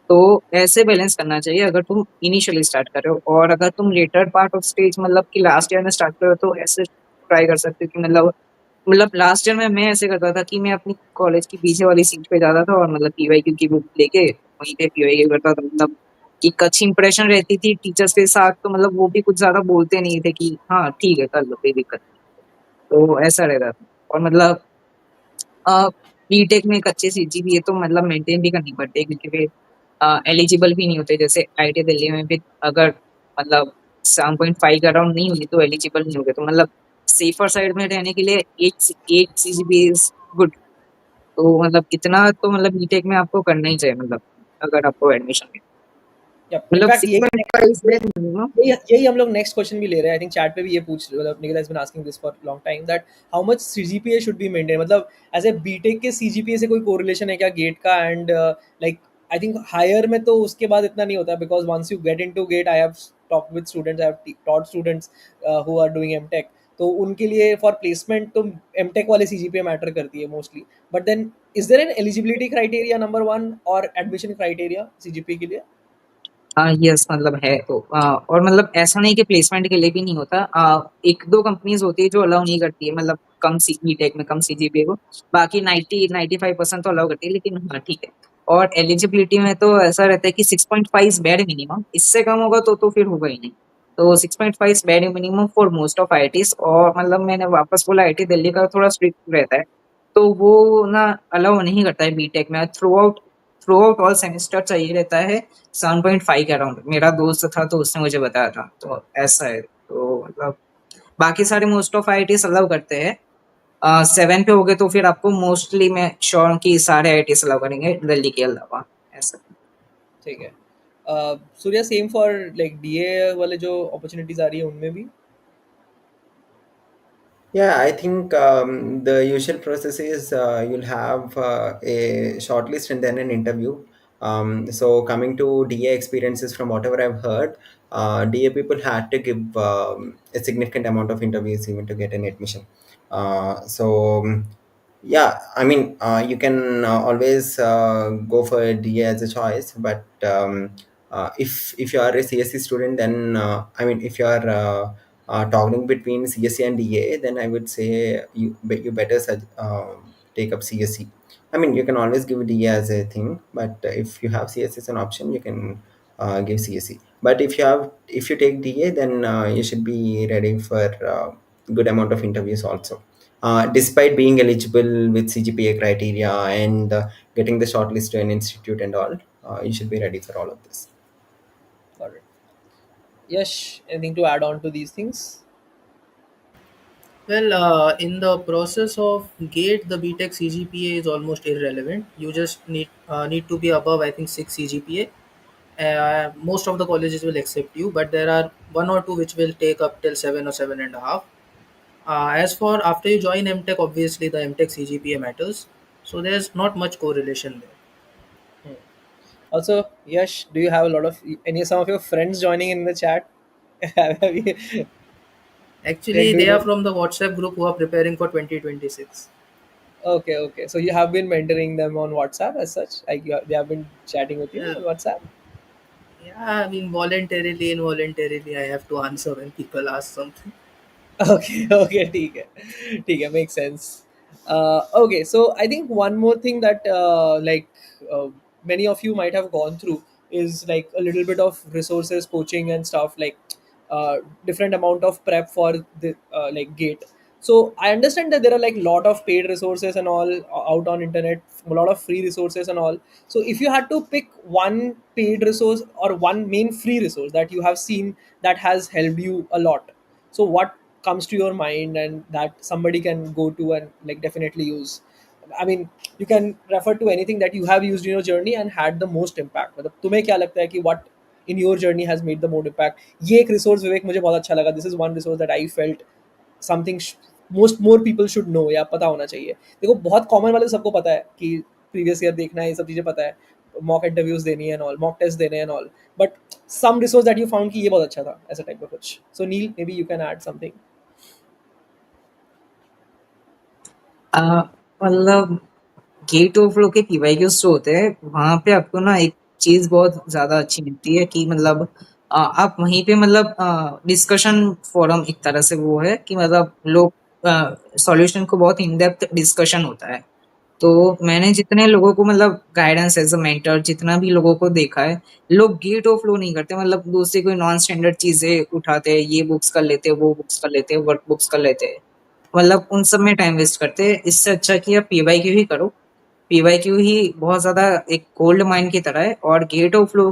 S2: तो ऐसे बैलेंस करना चाहिए अगर तुम इनिशियली स्टार्ट कर रहे हो। और अगर तुम लेटर पार्ट ऑफ स्टेज मतलब कि लास्ट ईयर में स्टार्ट कर रहे हो तो ऐसे ट्राई कर सकते हो कि मतलब लास्ट ईयर में मैं ऐसे करता था कि मैं अपनी कॉलेज की पीछे वाली सीट पे जाता था और मतलब पीवाईक्यू की बुक लेके वहीं पे पीवाईक्यू करता था। मतलब कि एक अच्छी इंप्रेशन रहती थी टीचर्स के साथ तो मतलब वो भी कुछ ज्यादा बोलते नहीं थे कि हाँ ठीक है कर लो कोई दिक्कत नहीं। तो ऐसा रहता था। और मतलब बीटेक में एक अच्छी सीजीपीए तो मतलब मेंटेन भी करनी पड़ती है क्योंकि वे एलिजिबल भी नहीं होते। जैसे आईटी दिल्ली में भी अगर मतलब 7.5 का अराउंड नहीं हुई तो एलिजिबल नहीं होगे। तो मतलब सेफर साइड में रहने के लिए एक सीजीपीए इज गुड। तो मतलब इतना तो मतलब बीटेक में आपको करना ही चाहिए मतलब अगर आपको एडमिशन
S1: Yep.
S2: मतलब
S1: इनफैक्ट
S2: सिक्स
S1: यही
S2: point
S1: next
S2: five
S1: question,
S2: minimum.
S1: यही हम लोग नेक्स्ट क्वेश्चन भी ले रहे हैं. आई थिंक चैट पे भी ये पूछ मतलब Nikhil has been asking this for long time that how much CGPA should be maintain. मतलब एज ए बीटेक के सीजीपीए से कोई कोरिलेशन है क्या गेट का? And like I think higher में तो उसके बाद इतना नहीं होता because once you get into GATE I have talked with students, I have taught students who are doing MTech. तो उनके लिए फॉर प्लेसमेंट तो एमटेक वाले सीजीपीए मैटर करती है mostly. But then is there an eligibility criteria number one और admission criteria CGPA के लिए?
S2: हाँ यस मतलब है तो और मतलब ऐसा नहीं कि प्लेसमेंट के लिए भी नहीं होता। एक दो कंपनीज होती है जो अलाउ नहीं करती है मतलब कम सी बीटेक में कम सीजीपीए को। बाकी 90-95% तो अलाउ करती है लेकिन हाँ ठीक है। और एलिजिबिलिटी में तो ऐसा रहता है कि 6.5 बैड मिनिमम। इससे कम होगा तो फिर होगा ही नहीं। तो 6.5 bad minimum for most of ITs. और मतलब मैंने वापस बोला आईटी दिल्ली का थोड़ा स्ट्रिक्ट रहता है। तो वो ना अलाउ नहीं करता है बीटेक में थ्रू आउट ऑल सेमेस्टर चाहिए रहता है 7.5 के अराउंड। मेरा दोस्त था तो उसने मुझे बताया था तो ऐसा है। तो मतलब बाकी सारे मोस्ट ऑफ आईटी अलाउ करते हैं। 7 पे हो गए तो फिर आपको मोस्टली मैं श्योर हूँ कि सारे आईटी अलाउ करेंगे दिल्ली के अलावा ऐसा।
S1: ठीक है. Surya same for like DA वाले जो अपॉर्चुनिटीज आ रही है उनमें भी?
S5: Yeah, I think the usual process is you'll have a shortlist and then an interview. So coming to DA experiences, from whatever I've heard, DA people had to give a significant amount of interviews even to get an admission. Yeah, I mean, you can always go for DA as a choice, but if you are a CSE student, then I mean, if you are toggling between CSE and DA, then I would say you better take up CSE. I mean, you can always give DA as a thing, but if you have CSE as an option, you can give CSE. But if you take DA, then you should be ready for good amount of interviews also. Despite being eligible with CGPA criteria and getting the shortlist to an institute and all, you should be ready for all of this.
S1: Got it. Yes, anything to add on to these things?
S3: Well, in the process of gate, the BTech CGPA is almost irrelevant. You just need to be above, I think, 6 CGPA. Most of the colleges will accept you, but there are one or two which will take up till 7 or 7.5. As for after you join MTech, obviously the MTech CGPA matters, so there's not much correlation there.
S1: Hmm. Also, Yash, do you have a lot of any some of your friends joining in the chat? Have you- like,
S3: Actually,
S1: do
S3: they are
S1: you,
S3: from the WhatsApp group who are preparing for 2026.
S1: okay, okay. So you have been mentoring them on WhatsApp as such? Like they have been chatting with you
S3: Uh,
S1: on WhatsApp?
S3: yeah, I mean, voluntarily, involuntarily, I have to answer when people ask something.
S1: Okay, okay, ठीक है, makes sense. Okay, so I think one more thing that uh, many of you might have gone through is like a little bit of resources, coaching, and stuff like uh, different amount of prep for the like gate. So I understand that there are like a lot of paid resources and all out on internet, a lot of free resources and all. So if you had to pick one paid resource or one main free resource that you have seen that has helped you a lot, so what comes to your mind and that somebody can go to and like definitely use? I mean, you can refer to anything that you have used in your journey and had the most impact. मतलब तुम्हें क्या लगता है कि what in your journey has made the most impact? ये एक resource विवेक मुझे बहुत अच्छा लगा. This is one resource that I felt something most more people should know या पता होना चाहिए. देखो बहुत कॉमन वाले सबको पता है कि प्रीवियस ईयर देखना है, ये सब चीज़ें पता है, मॉक इंटरव्यूज देनी है एंड ऑल, मॉक टेस्ट देने and all. But some resource that you found कि ये बहुत अच्छा था, ऐसा टाइप का कुछ. So Neel, maybe you can add something.
S2: Uh, मतलब गेट ओवरफ्लो के पीवाईक्यूज जो होते हैं वहां पे आपको ना एक चीज बहुत ज्यादा अच्छी मिलती है कि मतलब आप वहीं पे मतलब डिस्कशन फोरम एक तरह से वो है कि मतलब लोग सॉल्यूशन को बहुत इन डेप्थ डिस्कशन होता है. तो मैंने जितने लोगों को मतलब गाइडेंस एज अ मेंटर जितना भी लोगों को देखा है, लोग गेट ओवरफ्लो नहीं करते, मतलब दूसरी कोई नॉन स्टैंडर्ड चीजें उठाते हैं, ये बुक्स कर लेते हैं, वो बुक्स कर लेते हैं, वर्क बुक्स कर लेते हैं, मतलब उन सब में टाइम वेस्ट करते हैं. इससे अच्छा कि आप पीवाईक्यू ही करो. पीवाईक्यू ही बहुत ज़्यादा एक गोल्ड माइन की तरह है. और गेट ऑफ फ्लो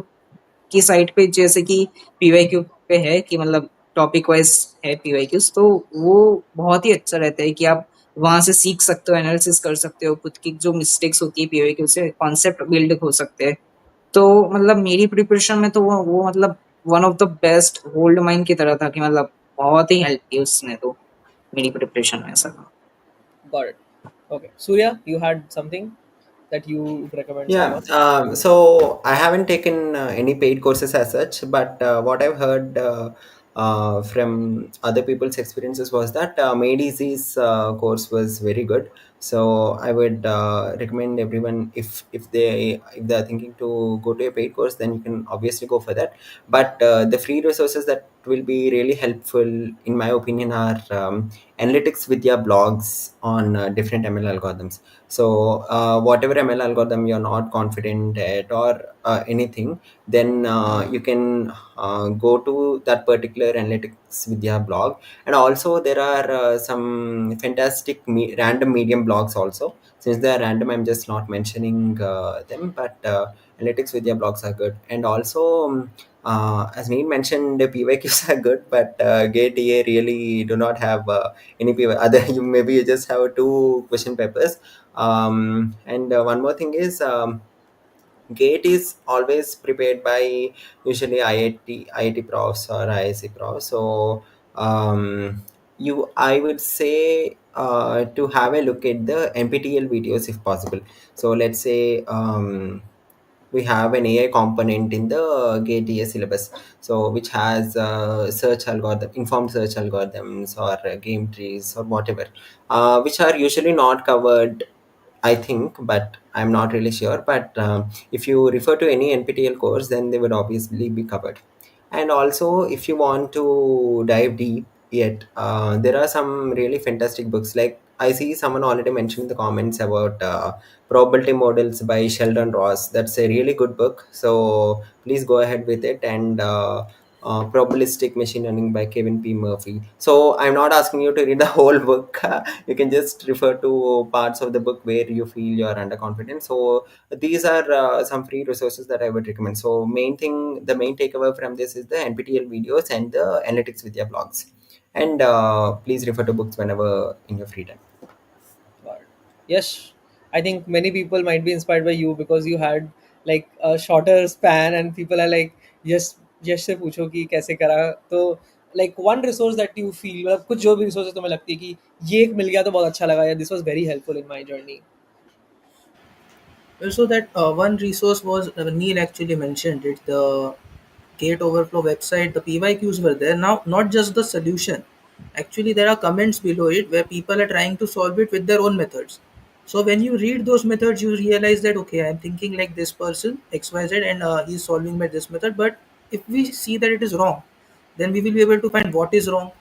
S2: की साइट पे जैसे कि पीवाईक्यू पे है कि मतलब टॉपिक वाइज है पीवाईक्यूज, तो वो बहुत ही अच्छा रहता है कि आप वहां से सीख सकते हो, एनालिसिस कर सकते हो, खुद की जो मिस्टेक्स होती है पीवाईक्यू से कॉन्सेप्ट बिल्ड हो सकते हैं. तो मतलब मेरी प्रिपरेशन में तो वो मतलब one of the best gold mine की तरह था कि मतलब बहुत ही हेल्प की उसने तो मेरी प्रिपरेशन में ऐसा.
S1: Got it. Okay, Surya, you had something that you would recommend
S5: Yeah,
S1: someone?
S5: so I haven't taken any paid courses as such, but what I've heard from other people's experiences was that Made Easy's course was very good. So I would recommend everyone, if they are thinking to go to a paid course, then you can obviously go for that. But the free resources that will be really helpful, in my opinion, are analytics Vidya blogs on different ML algorithms. So whatever ML algorithm you're not confident at or anything, then you can go to that particular analytics Vidya blog. And also there are some fantastic random medium blogs also. Since they are random, I'm just not mentioning them, but analytics Vidya blogs are good. And also as Neil mentioned, the PYQs are good, but Gate EA really do not have any PY. Other, you just have two question papers. And one more thing is, Gate is always prepared by usually IIT profs or IIC profs. So I would say to have a look at the NPTEL videos if possible. So let's say we have an AI component in the Gate EA syllabus, so which has informed search algorithms or game trees or whatever, which are usually not covered, I think, but I'm not really sure. But if you refer to any NPTEL course, then they would obviously be covered. And also, if you want to dive deep yet, there are some really fantastic books. Like I see someone already mentioned in the comments about Probability Models by Sheldon Ross. That's a really good book. So please go ahead with it. And Probabilistic Machine Learning by Kevin P. Murphy. So I'm not asking you to read the whole book. You can just refer to parts of the book where you feel you're underconfident. So these are some free resources that I would recommend. So the main takeaway from this is the NPTEL videos and the analytics with your blogs. And please refer to books whenever in your free time.
S1: But yes, I think many people might be inspired by you because you had like a shorter span, and people are like, yes, yes से पूछो कि कैसे करा. तो like one resource that you feel, मतलब कुछ जो भी resources तुम्हें लगती है कि ये एक मिल गया तो बहुत अच्छा लगा यार, this was very helpful in my journey.
S3: Also, that one resource was Neil actually mentioned it. The Gate Overflow website, the PYQs were there. Now, not just the solution. Actually, there are comments below it where people are trying to solve it with their own methods. So when you read those methods, you realize that okay, I'm thinking like this person XYZ, and he's solving by this method. But if we see that it is wrong, then we will be able to find what is wrong,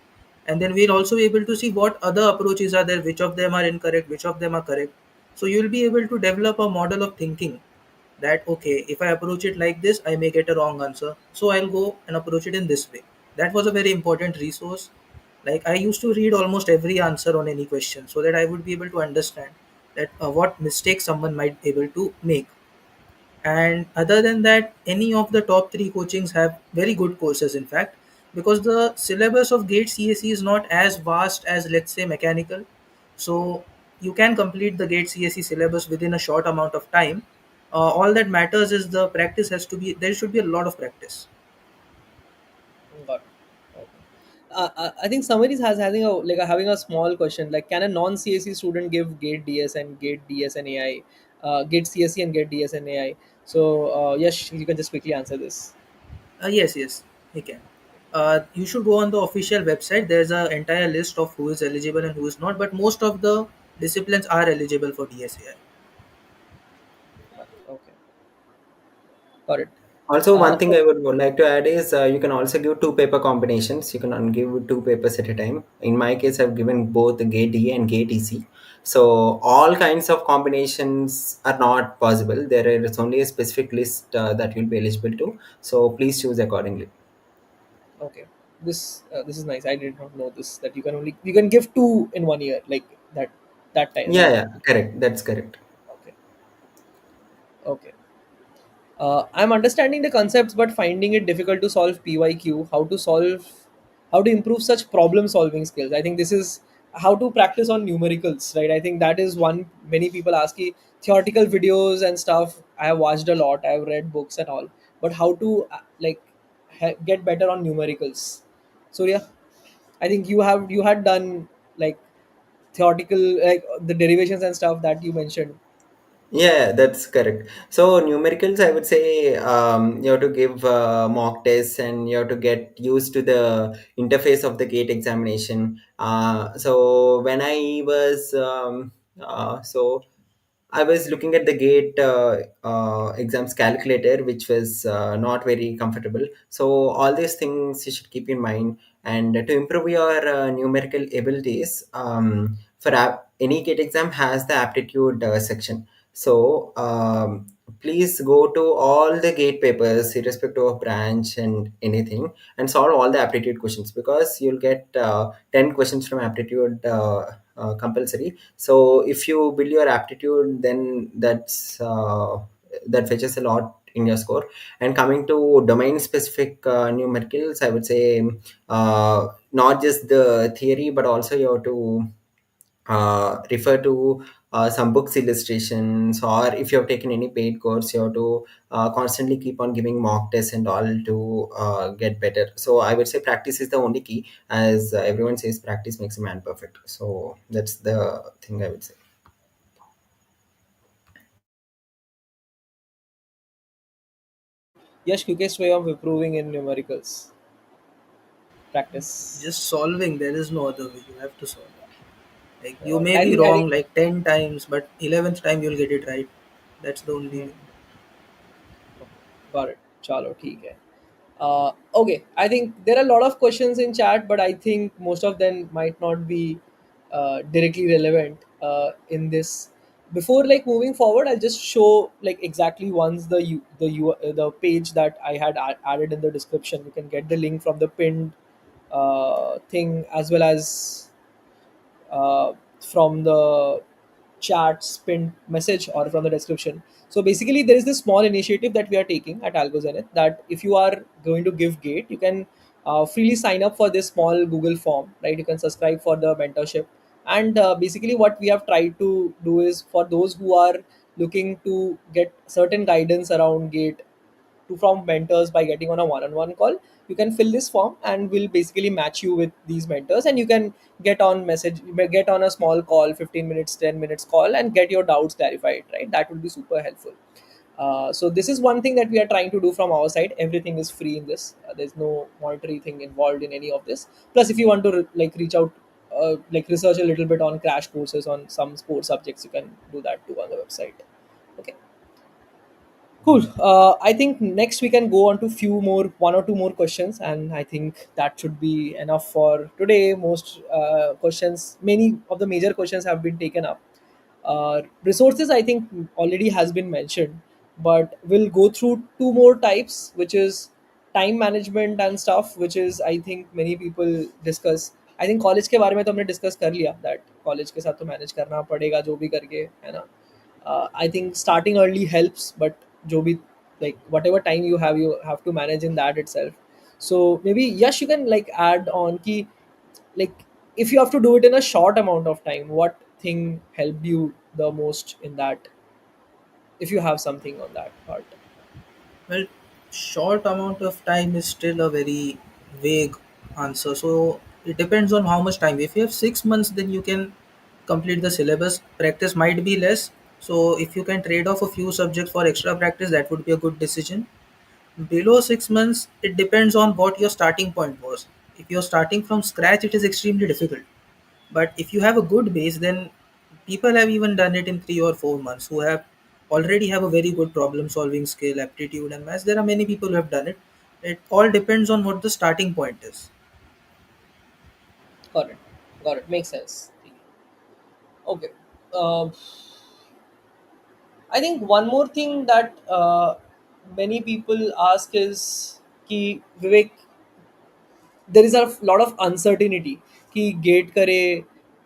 S3: and then we'll also be able to see what other approaches are there, which of them are incorrect, which of them are correct. So you'll be able to develop a model of thinking that okay, if I approach it like this, I may get a wrong answer, so I'll go and approach it in this way. That was a very important resource. Like I used to read almost every answer on any question so that I would be able to understand that what mistakes someone might be able to make. And other than that, any of the top three coachings have very good courses, in fact, because the syllabus of Gate CSE is not as vast as, let's say, mechanical. So you can complete the Gate CSE syllabus within a short amount of time. All that matters is the practice has to be, there should be a lot of practice.
S1: Got it. Okay. I think summaries has having a having a small question like, can a non CSE student give Gate DS and Gate DS and AI, Gate CSE and Gate DS and AI? So yes, you can just quickly answer this.
S3: Yes, yes, he can. You should go on the official website. There's an entire list of who is eligible and who is not, but most of the disciplines are eligible for DSAI.
S1: Okay, got it.
S5: Also, one thing I
S1: Okay,
S5: would like to add is you can also give two paper combinations. You can give two papers at a time. In my case, I've given both the Gate E and Gate EC. So all kinds of combinations are not possible. There is only a specific list that you'll be eligible to. So please choose accordingly.
S1: okay. This is nice. I did not know this, that you can give two in 1 year, like that, that time,
S5: Yeah,
S1: right?
S5: yeah, correct. That's correct.
S1: Okay, okay. I'm understanding the concepts, but finding it difficult to solve PYQ. How to improve such problem solving skills. I think this is how to practice on numericals, right? I think that is one many people ask me. Theoretical videos and stuff. I have watched a lot. I have read books and all, but how to get better on numericals? So yeah, I think you had done like theoretical, like the derivations and stuff that you mentioned.
S5: Yeah, that's correct. So numericals, I would say you have to give mock tests and you have to get used to the interface of the gate examination. So when I was so I was looking at the gate exams calculator, which was not very comfortable. So all these things you should keep in mind. And to improve your numerical abilities, any gate exam has the aptitude section. So please go to all the gate papers, irrespective of branch and anything, and solve all the aptitude questions because you'll get 10 questions from aptitude compulsory. So if you build your aptitude, then that fetches a lot in your score. And coming to domain specific numericals, I would say not just the theory, but also you have to refer to some books illustrations, or if you have taken any paid course, you have to constantly keep on giving mock tests and all to get better. So I would say practice is the only key, as everyone says practice makes a man perfect. So that's the thing I would say.
S1: Yes, quickest way of improving in numericals practice.
S3: Just solving, there is no other way. You have to solve. Like you
S1: Okay.
S3: may be
S1: I think
S3: wrong like 10 times, but 11th time you'll get it right. That's the only
S1: hmm,
S3: way.
S1: got it. Chalo, theek hai. Okay, I think there are a lot of questions in chat, but I think most of them might not be directly relevant in this. Before like moving forward, I'll just show like exactly once the page that I had added in the description. You can get the link from the pinned thing, as well as uh, from the chat's pinned message or from the description. So basically, there is this small initiative that we are taking at AlgoZenith, that if you are going to give Gate, you can freely sign up for this small Google form, right? You can subscribe for the mentorship. And basically, what we have tried to do is, for those who are looking to get certain guidance around Gate to from mentors by getting on a one-on-one call, you can fill this form and we'll basically match you with these mentors, and you can get on a small call, 15 minutes, 10 minutes call, and get your doubts clarified, right? That will be super helpful. So this is one thing that we are trying to do from our side. Everything is free in this. There's no monetary thing involved in any of this. Plus, if you want to reach out, like research a little bit on crash courses on some sports subjects, you can do that too on the website. Okay. Cool. I think next we can go on to one or two more questions, and I think that should be enough for today. Most questions, many of the major questions have been taken up. Resources, I think, already has been mentioned, but we'll go through two more types, which is time management and stuff, which is, I think, many people discuss. I think college के बारे में तो हमने discuss कर लिया that college के साथ तो मैनेज करना पड़ेगा जो भी करके, है ना. I think starting early helps, but जो भी like whatever time you have to manage in that itself. So maybe yes, you can like add on ki, like if you have to do it in a short amount of time, what thing helped you the most in that, if you have something on that part.
S3: Well, short amount of time is still a very vague answer. So it depends on how much time. If you have 6 months, then you can complete the syllabus. Practice might be less. So if you can trade off a few subjects for extra practice, that would be a good decision. Below 6 months, it depends on what your starting point was. If you're starting from scratch, it is extremely difficult. But if you have a good base, then people have even done it in 3 or 4 months who have already have a very good problem solving skill, aptitude, and maths. There are many people who have done it. It all depends on what the starting point is.
S1: Got it. Got it. Makes sense. Okay. Um, I think one more thing that many people ask is कि Vivek, there is a lot of uncertainty कि gate करे,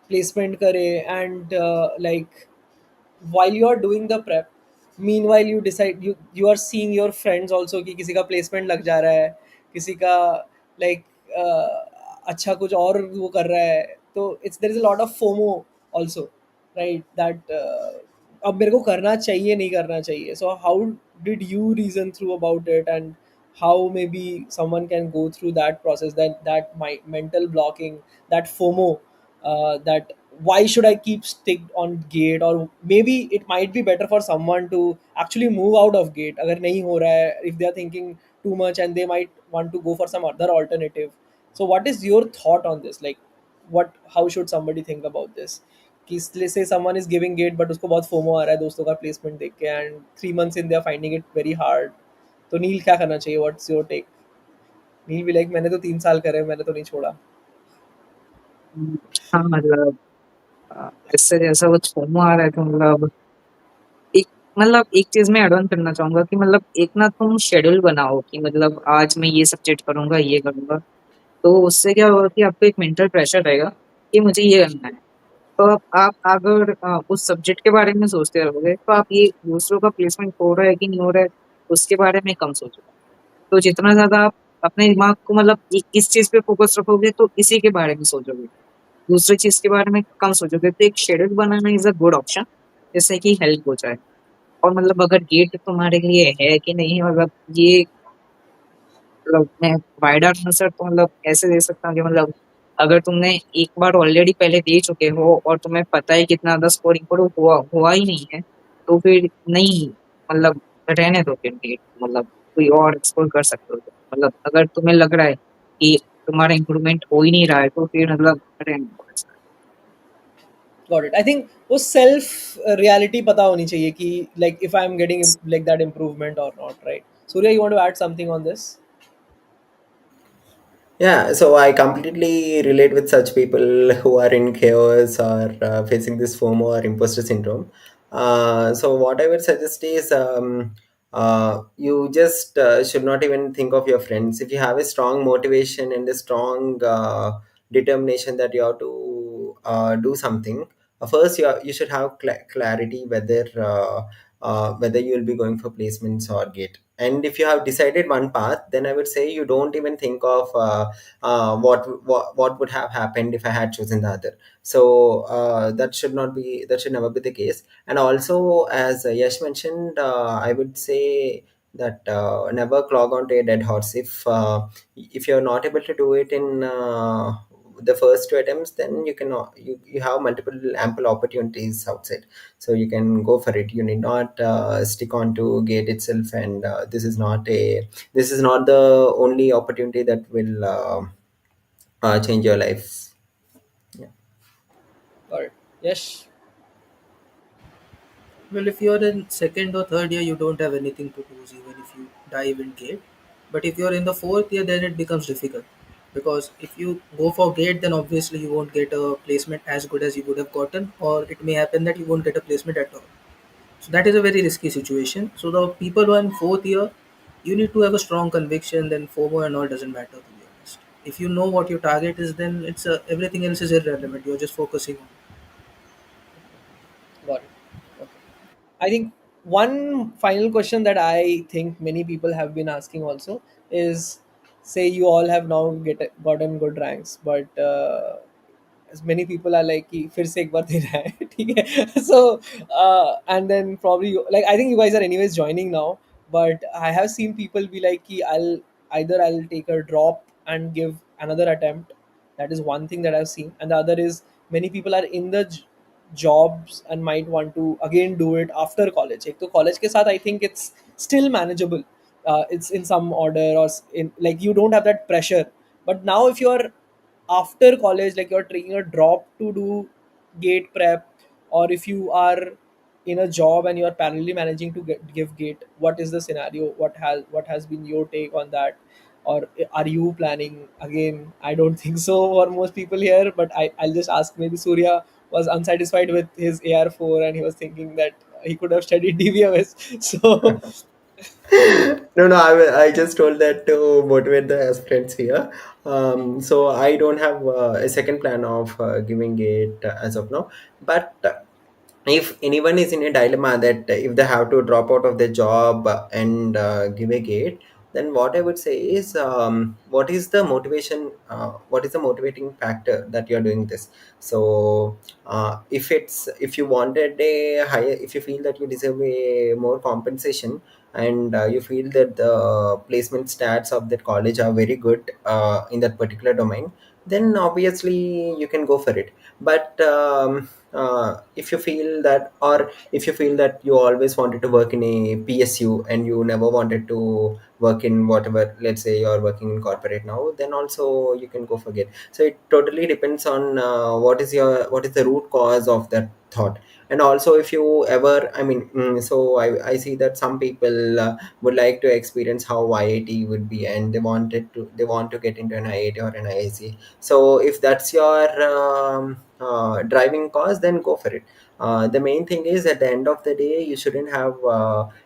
S1: placement करे, and like while you are doing the prep, meanwhile you decide, you are seeing your friends also कि किसी का placement लग जा रहा है, किसी का like अच्छा कुछ और वो कर रहा है, तो it's there is a lot of FOMO also, right, that अब मेरे को करना चाहिए नहीं करना चाहिए. So how did you reason through about it, and how maybe someone can go through that process, that my mental blocking, that FOMO, that why should I keep stick on gate, or maybe it might be better for someone to actually move out of gate अगर नहीं हो रहा है, if they are thinking too much and they might want to go for some other alternative. So what is your thought on this, like what, how should somebody think about this कि let's say someone is giving gate but उसको बहुत FOMO आ रहा है दोस्तों का placement देख के, and 3 months in they are finding it very hard. तो नील क्या करना चाहिए, what's your take? नील भी like मैंने तो 3 साल करे, मैंने तो नहीं छोड़ा.
S2: हाँ मतलब इससे जैसा कुछ फोमो आ रहा है तो एक एक चीज में एड ऑन करना चाहूंगा कि एक ना तुम शेड्यूल बनाओ कि आज मैं ये सब्जेक्ट करूंगा ये करूंगा। तो उससे क्या होगा कि आपको एक मेंटल प्रेशर रहेगा कि मुझे ये करना है। तो आप अगर उस सब्जेक्ट के बारे में सोचते रहोगे तो आप ये दूसरों का प्लेसमेंट हो रहा है कि नहीं हो रहा है उसके बारे में कम सोचोगे। तो जितना ज्यादा आप अपने दिमाग को इस चीज पे फोकस रखोगे तो इसी के बारे में सोचोगे, दूसरी चीज के बारे में कम सोचोगे। तो एक schedule banana is a good option जिससे कि हेल्प हो जाए। और अगर गेट तुम्हारे लिए है कि नहीं, ये मैं वाइड आंसर तो ऐसे दे सकता हूँ कि अगर तुमने एक बार ऑलरेडी पहले दे चुके हो और तुम्हें पता है कितना ज्यादा स्कोरिंग पर हुआ हुआ ही नहीं है तो फिर नहीं, रहने दो फिर डेट, कोई और एक्सप्लोर कर सकते हो। अगर तुम्हें लग रहा है कि तुम्हारा इम्प्रूवमेंट हो ही नहीं रहा है तो फिर रहने दो।
S1: Got it. I think वो self reality पता होनी चाहिए कि like if I'm getting like that improvement or not, right? Surya, you want to add something on this?
S5: Yeah, so I completely relate with such people who are in chaos or facing this FOMO or imposter syndrome. So what I would suggest is you just should not even think of your friends. If you have a strong motivation and a strong determination that you have to do something, first you should have clarity whether you will be going for placements or gate. And if you have decided one path, then I would say you don't even think of what would have happened if I had chosen the other. So that should never be the case. And also, as Yash mentioned, I would say that never clog onto a dead horse. If you're not able to do it in the first two attempts, then you have multiple ample opportunities outside, so you can go for it. You need not stick on to gate itself, and this is not the only opportunity that will change your life. Yeah.
S1: Got it. Yes.
S3: Well, if you're in second or third year, you don't have anything to lose, even if you dive in gate. But if you're in the fourth year, then it becomes difficult. Because if you go for gate, then obviously you won't get a placement as good as you would have gotten, or it may happen that you won't get a placement at all. So that is a very risky situation. So the people who are in fourth year, you need to have a strong conviction. Then FOMO and all doesn't matter, to be honest. If you know what your target is, then everything else is irrelevant. You're just focusing on.
S1: Got it. Okay. I think one final question that I think many people have been asking also is, say you all have now gotten good ranks, but as many people are like कि फिर से एक बार देना है ठीक है so and then probably like I think you guys are anyways joining now, but I have seen people be like कि I'll take a drop and give another attempt. That is one thing that I've seen, and the other is many people are in the jobs and might want to again do it after college. एक तो college के साथ I think it's still manageable. It's in some order or in like you don't have that pressure. But now if you're after college, like you're taking a drop to do gate prep, or if you are in a job and you're parallelly managing to give gate, what is the scenario? What has been your take on that? Or are you planning again? I don't think so for most people here, but I'll just ask. Maybe Surya was unsatisfied with his AR4 and he was thinking that he could have studied DBMS. So
S5: No, no, I just told that to motivate the aspirants here. So I don't have a second plan of giving it as of now. But if anyone is in a dilemma that if they have to drop out of their job and give a gate, then what I would say is, what is the motivation? What is the motivating factor that you are doing this? So if you wanted a higher, if you feel that you deserve a more compensation, and you feel that the placement stats of that college are very good in that particular domain, then obviously you can go for it. But if you feel that, or if you feel that you always wanted to work in a PSU and you never wanted to work in whatever, let's say you're working in corporate now, then also you can go for it. So it totally depends on what is the root cause of that thought. And also, if you ever, I mean, so I see that some people would like to experience how IIT would be, and they want to get into an IIT or an IIC. So if that's your driving cause, then go for it. The main thing is, at the end of the day, you shouldn't have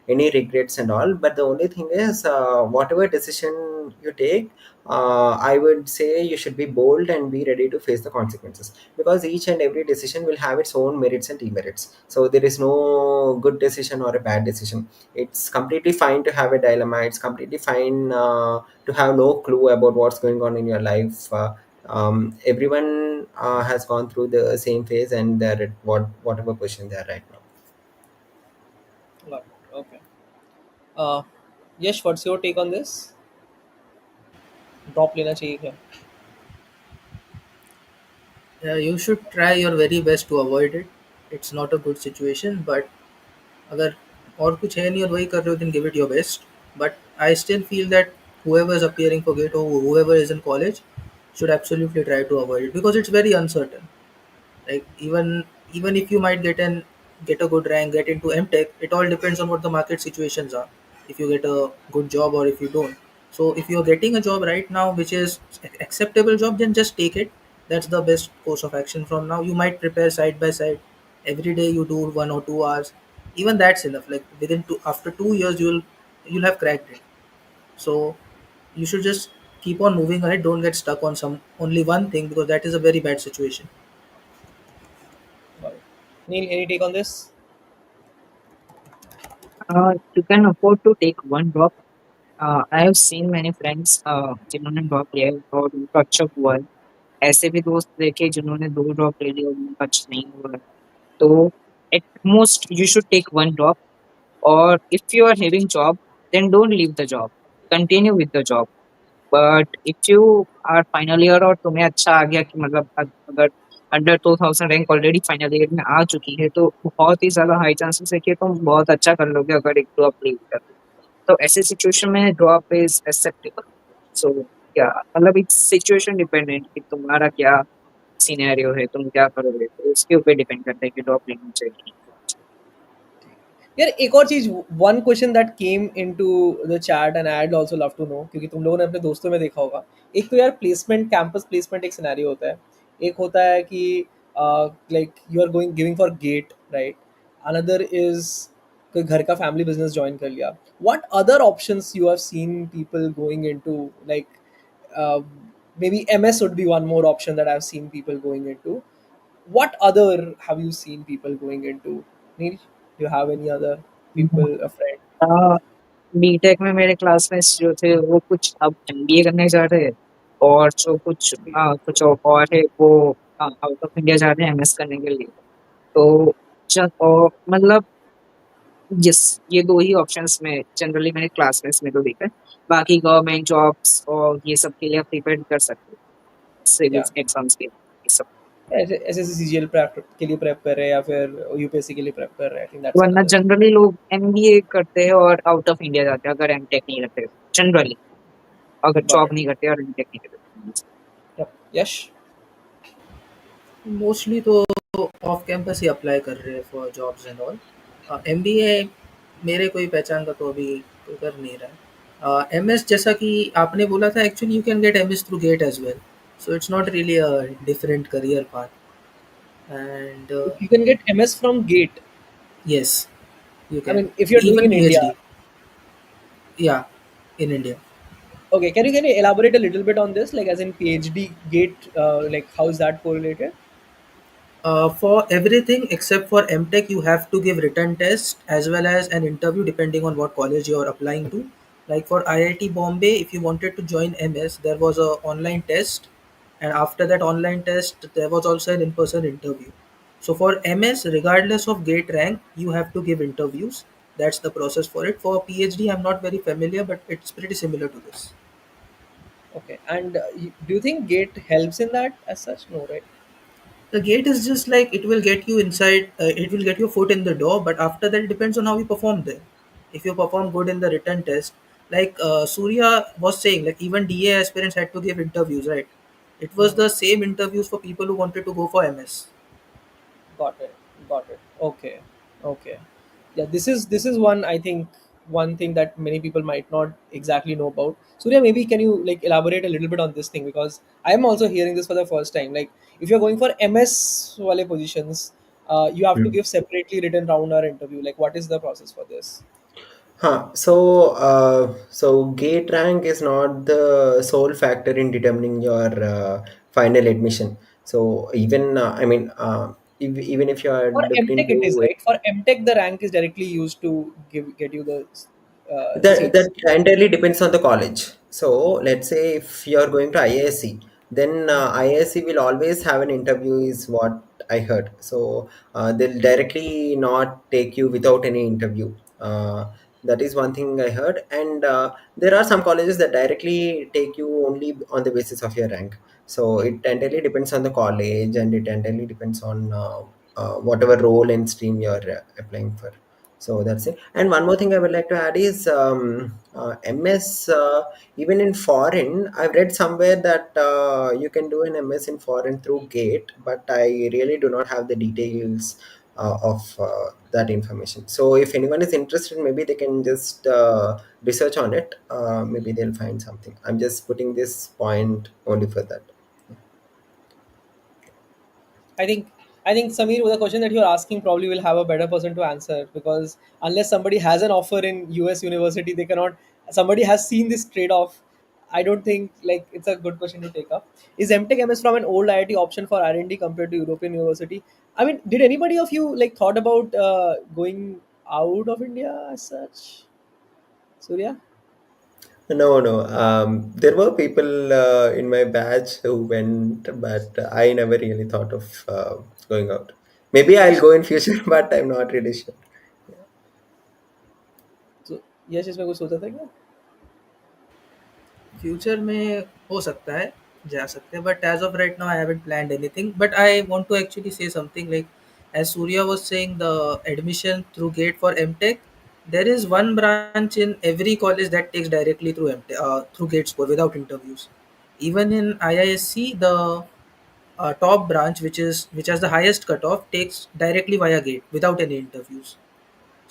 S5: any regrets and all. But the only thing is, whatever decision you take, I would say you should be bold and be ready to face the consequences, because each and every decision will have its own merits and demerits. So there is no good decision or a bad decision. It's completely fine to have a dilemma. It's completely fine to have no clue about what's going on in your life. Everyone has gone through the same phase, and they're at whatever position they are right now.
S1: okay. uh, Yash, what's your take on this? Drop लेना चाहिए क्या?
S3: Yeah, you should try your very best to avoid it. It's not a good situation, but अगर और कुछ है नहीं और वही कर रहे हो, then give it your best. But I still feel that whoever is appearing for GATE or whoever is in college should absolutely try to avoid it, because it's very uncertain. Like even if you might get a good rank, get into MTech, it all depends on what the market situations are. If you get a good job or if you don't. So if you're getting a job right now which is acceptable job, then just take it. That's the best course of action from now. You might prepare side by side. Every day you do 1 or 2 hours. Even that's enough. Like within two after 2 years you'll have cracked it. So you should just keep on moving ahead. Don't get stuck on some only one thing, because that is a very bad situation.
S1: Got it. Neil, any take on this?
S2: You can afford to take one drop. I have seen many friends जिन्होंने drop लिया है और उनका अच्छा हुआ है. ऐसे भी दोस्त देखे जिन्होंने 2 ड्रॉप ले लिए और उनका अच्छा नहीं हुआ है. तो at most you should take one drop. Or if you are having job, then don't leave the job. Continue with the job. But if you are final year और तुम्हें अच्छा आ गया कि मतलब अगर under 2000 rank already final year में आ चुकी है, तो बहुत ही ज्यादा हाई चांसेस है कि तुम बहुत अच्छा कर लोगे अगर एक ड्रॉप लीव कर लो. तो ऐसे सिचुएशन में ड्रॉप इज एक्सेप्टेबल. सो क्या मतलब इट्स सिचुएशन डिपेंडेंट कि तुम्हारा क्या सिनेरियो है, तुम क्या करोगे, तो उसके ऊपर डिपेंड करता है कि ड्रॉप लेना चाहिए कि नहीं.
S1: यार एक और चीज, one question that came into the chat and I also love to know, क्योंकि तुम लोगों ने अपने दोस्तों में देखा होगा. एक तो यार प्लेसमेंट, कैंपस प्लेसमेंट एक सिनेरियो होता है. एक होता है कि like you are going giving for GATE, right? Another is कोई घर का फैमिली बिजनेस ज्वाइन कर लिया. What other options you have seen people going into, like maybe MS would be one more option that I've seen people going into. What other have you seen people going into? Neil, do you have any other people, a friend?
S2: BTech में मेरे classmates जो थे वो कुछ अब MBA करने जा रहे हैं, और जो कुछ और है वो आउट ऑफ इंडिया जा रहे हैं एमएस करने के लिए। तो और मतलब यस, ये दो ही ऑप्शंस में जनरली मैंने क्लासमेट्स में तो देखा है। बाकी गवर्नमेंट जॉब्स और ये सब के लिए आप प्रिपेयर कर सकते हो,
S1: Yeah.
S2: सिविल एग्जाम्स के ये सब।
S1: एस एस सीजीएल के लिए प्रेप कर रहे हैं या फिर यूपीएससी के लिए प्रेप कर रहे हैं, आई थिंक दैट्स
S2: वरना
S1: अनदर।
S2: जनरली लोग एमबीए करते हैं और आउट ऑफ इंडिया जाते हैं अगर एमटेक नहीं करते, जनरली अगर
S1: गॉट
S2: जॉब
S1: इट।
S2: नहीं करते और एमटेक नहीं करते।
S1: यश।
S3: मोस्टली तो ऑफ कैंपस ही अप्लाई कर रहे हैं for jobs and all. MBA मेरे कोई पहचान का तो अभी कोई कर नहीं रहा है। एमएस जैसा कि आपने बोला था, actually you can get MS through GATE as well, so it's not really a different career path. And
S1: You can get MS from GATE.
S3: yes, you
S1: I
S3: can
S1: mean, if you're doing
S3: even
S1: in India.
S3: PhD, yeah, in India.
S1: Okay, can you elaborate a little bit on this, like as in PhD GATE, like how is that correlated?
S3: For everything except for MTech, you have to give written test as well as an interview depending on what college you are applying to. Like for IIT Bombay, if you wanted to join MS, there was a online test, and after that online test, there was also an in-person interview. So for MS, regardless of gate rank, you have to give interviews. That's the process for it. For PhD, I'm not very familiar, but it's pretty similar to this.
S1: Okay, and do you think GATE helps in that as such? No, right?
S3: The gate is just like it will get you inside, it will get your foot in the door, but after that, it depends on how you perform there. If you perform good in the written test, like Surya was saying, like even DA aspirants had to give interviews, right? It was
S1: Mhm.
S3: the same interviews for people who wanted to go for MS.
S1: Got it. Got it. Okay. Okay. Yeah, this is one, I think, one thing that many people might not exactly know about. Surya, maybe can you like elaborate a little bit on this thing, because I am also hearing this for the first time. Like if you're going for MS wale positions, you have to
S5: Hmm.
S1: give separately written round or interview. Like what is the process for this?
S5: So gate rank is not the sole factor in determining your final admission. So even even if you are
S1: For
S5: looked
S1: MTech, it is
S5: into
S1: right. For MTech, the rank is directly used to get you the
S5: that
S1: seats.
S5: entirely depends on the college. So let's say if you're going to IISc, then IISc will always have an interview, is what I heard. So they'll directly not take you without any interview. That is one thing I heard. And there are some colleges that directly take you only on the basis of your rank. So it entirely depends on the college, and it entirely depends on whatever role and stream you're applying for. So that's it. And one more thing I would like to add is MS. Even in foreign, I've read somewhere that you can do an MS in foreign through Gate, but I really do not have the details of that information. So if anyone is interested, maybe they can just research on it. Maybe they'll find something. I'm just putting this point only for that.
S1: I think I think Samir, the question that you're asking probably will have a better person to answer, because unless somebody has an offer in US university, they cannot. Somebody has seen this trade-off. I don't think like it's a good question to take up. Is MTech MS from an old IIT option for R&D compared to European university? I mean, did anybody of you like thought about going out of India as such? Surya?
S5: No, no. There were people in my batch who went, but I never really thought of going out. Maybe I'll go in future, but I'm not really sure.
S1: So yes, इसमें कुछ सोचा था क्या?
S3: Future में हो सकता है, जा सकते हैं, but as of right now I haven't planned anything, but I want to actually say something like as Surya was saying the admission through GATE for MTech, there is one branch in every college that takes directly through MTech, through gate score without interviews. Even in IISc, the top branch, which has the highest cutoff, takes directly via gate without any interviews.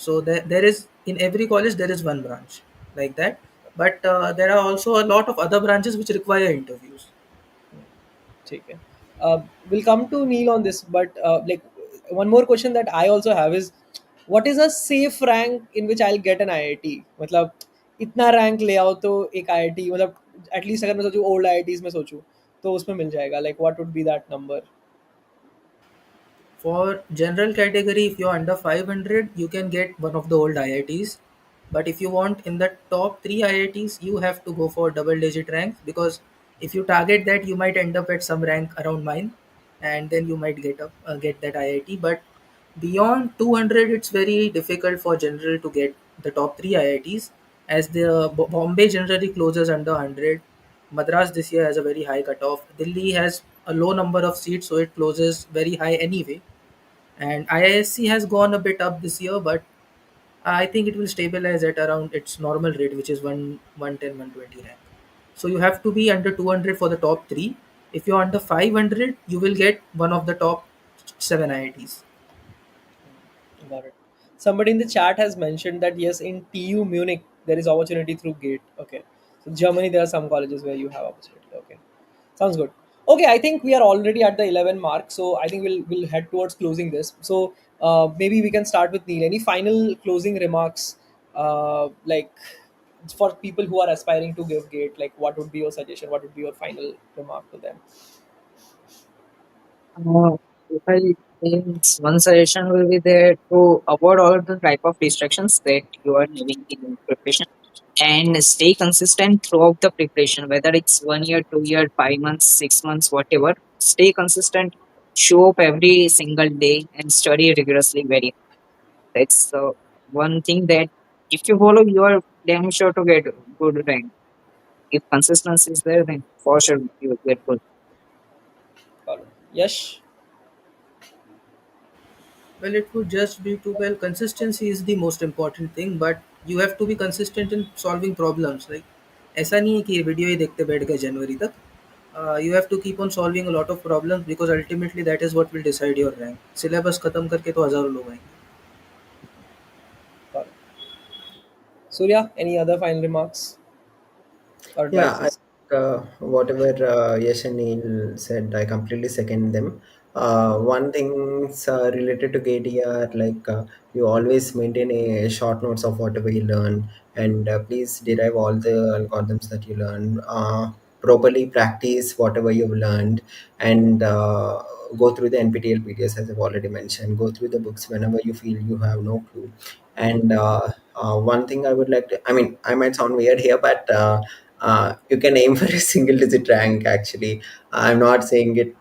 S3: So there is, in every college there is one branch like that, but there are also a lot of other branches which require interviews.
S1: ठीक है. uh, we'll come to Neil on this, but like one more question that I also have is, what is a safe rank in which I'll get an IIT? मतलब इतना rank ले आओ तो एक IIT, मतलब at least अगर मैं सोचूं ओल्ड आईआईटीज में सोचूं तो उसमें मिल जाएगा, like what would be that number?
S3: For general category, if you're under 500, you can get one of the old IITs. But if you want in the top three IITs, you have to go for double digit ranks, because if you target that, you might end up at some rank around mine, and then you might get that IIT. But beyond 200, it's very difficult for general to get the top three IITs, as the Bombay generally closes under 100. Madras this year has a very high cutoff. Delhi has a low number of seats, so it closes very high anyway. And IISc has gone a bit up this year, but I think it will stabilize at around its normal rate, which is 110, 120 rank. So you have to be under 200 for the top three. If you're under 500, you will get one of the top seven IITs.
S1: Got it. Somebody in the chat has mentioned that yes, in TU Munich there is opportunity through GATE. Okay, so Germany there are some colleges where you have opportunity. Okay, sounds good. Okay, I think we are already at the 11 mark, so I think we'll head towards closing this. So maybe we can start with Neil. Any final closing remarks, like for people who are aspiring to give GATE? Like, what would be your suggestion? What would be your final remark to them?
S2: Uh, if I think one suggestion will be there to avoid all the type of distractions that you are having in preparation and stay consistent throughout the preparation, whether it's 1 year, 2 year, 5 months, 6 months, whatever. Stay consistent, show up every single day, and study rigorously. Very. That's one thing that if you follow, you are damn sure to get good rank. If consistency is there, then for sure you will get good.
S1: Got it. Yes.
S3: Well, it would just be to, well, consistency is the most important thing, but you have to be consistent in solving problems. Like, ऐसा नहीं है कि ये video ही देखते बैठ गए जनवरी तक. You have to keep on solving a lot of problems, because ultimately that is what will decide your rank. Syllabus खत्म करके तो हजारों लोग आएंगे.
S1: Got it. Surya, any other final remarks or
S5: Yeah, I
S1: advices?
S5: whatever Yash and Neil said, I completely second them. One thing's related to KD are like you always maintain a short notes of whatever you learn, and please derive all the algorithms that you learn. Properly practice whatever you've learned, and go through the NPTEL PDS as I've already mentioned. Go through the books whenever you feel you have no clue. And one thing I would like to, I mean, I might sound weird here, but you can aim for a single digit rank. Actually, I'm not saying it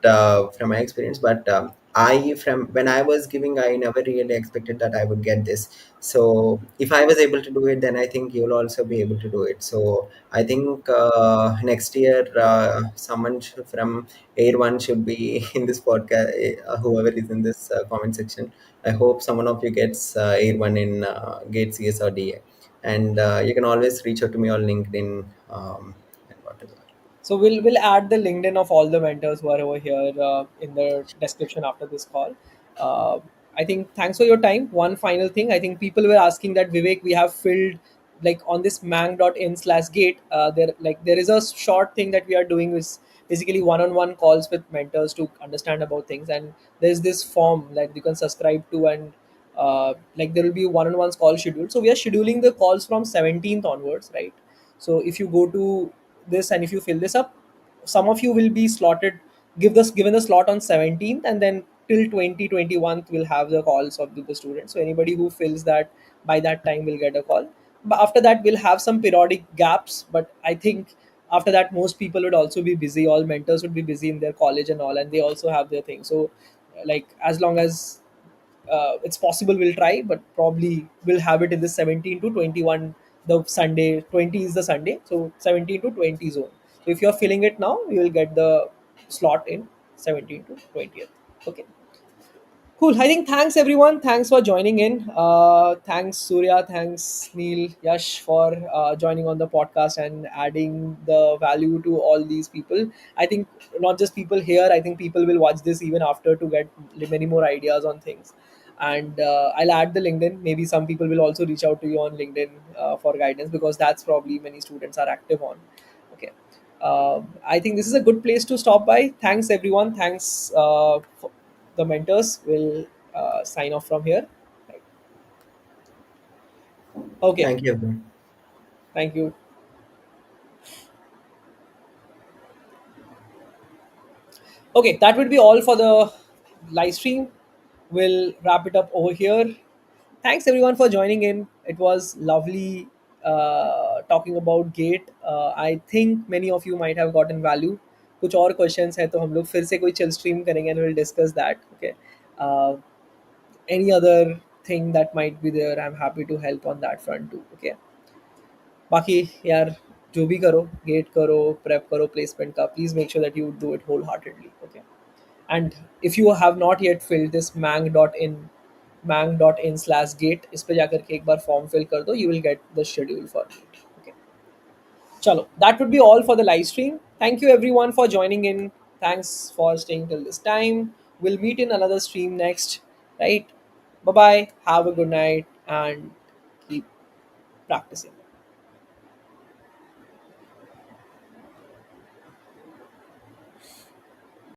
S5: from my experience, but I, from when I was giving, I never really expected that I would get this. So if I was able to do it, then I think you'll also be able to do it. So I think next year someone from Air One should be in this podcast. Whoever is in this comment section, I hope someone of you gets Air One in Gate CS or DA, and you can always reach out to me on LinkedIn, and whatever.
S1: So we'll add the LinkedIn of all the mentors who are over here in the description after this call. Uh, I think thanks for your time. One final thing, I think people were asking that Vivek, we have filled like on this mang.in/gate. There is a short thing that we are doing is basically one-on-one calls with mentors to understand about things, and there's this form that you can subscribe to, and like there will be one-on-one call scheduled. So we are scheduling the calls from 17th onwards, right? So if you go to this and if you fill this up, some of you will be slotted, given the slot on 17th, and then till 2021 we'll have the calls of the students. So anybody who fills that by that time will get a call. But after that we'll have some periodic gaps, but I think after that most people would also be busy, all mentors would be busy in their college and all, and they also have their thing. So like as long as it's possible, we'll try, but probably we'll have it in the 17 to 21, the Sunday. 20 is the Sunday, so 17 to 20 zone. So if you're filling it now, you will get the slot in 17 to 20th. Okay. Cool. I think thanks everyone. Thanks for joining in. Thanks Surya. Thanks Neil, Yash for joining on the podcast and adding the value to all these people. I think not just people here. I think people will watch this even after to get many more ideas on things. And I'll add the LinkedIn. Maybe some people will also reach out to you on LinkedIn for guidance, because that's probably many students are active on. Okay. I think this is a good place to stop by. Thanks everyone. Thanks for the mentors. Will sign off from here. Right. Okay.
S5: Thank you, everyone.
S1: Thank you. Okay, that would be all for the live stream. We'll wrap it up over here. Thanks everyone for joining in. It was lovely talking about gate. I think many of you might have gotten value. कुछ और questions है तो हम लोग फिर से कोई chill stream करेंगे and we'll discuss that. Okay. Uh, any other thing that might be there, I'm happy to help on that front too. Okay. बाकी यार जो भी करो गेट करो प्रेप करो प्लेसमेंट का please make sure that you do it wholeheartedly okay and if you have not yet filled this mang.in/gate इस पे जाकर के एक बार फॉर्म फिल कर दो you will get the schedule for GATE okay चलो that would be all for the live stream thank you everyone for joining in thanks for staying till this time will meet in another stream next right bye bye have a good night and keep practicing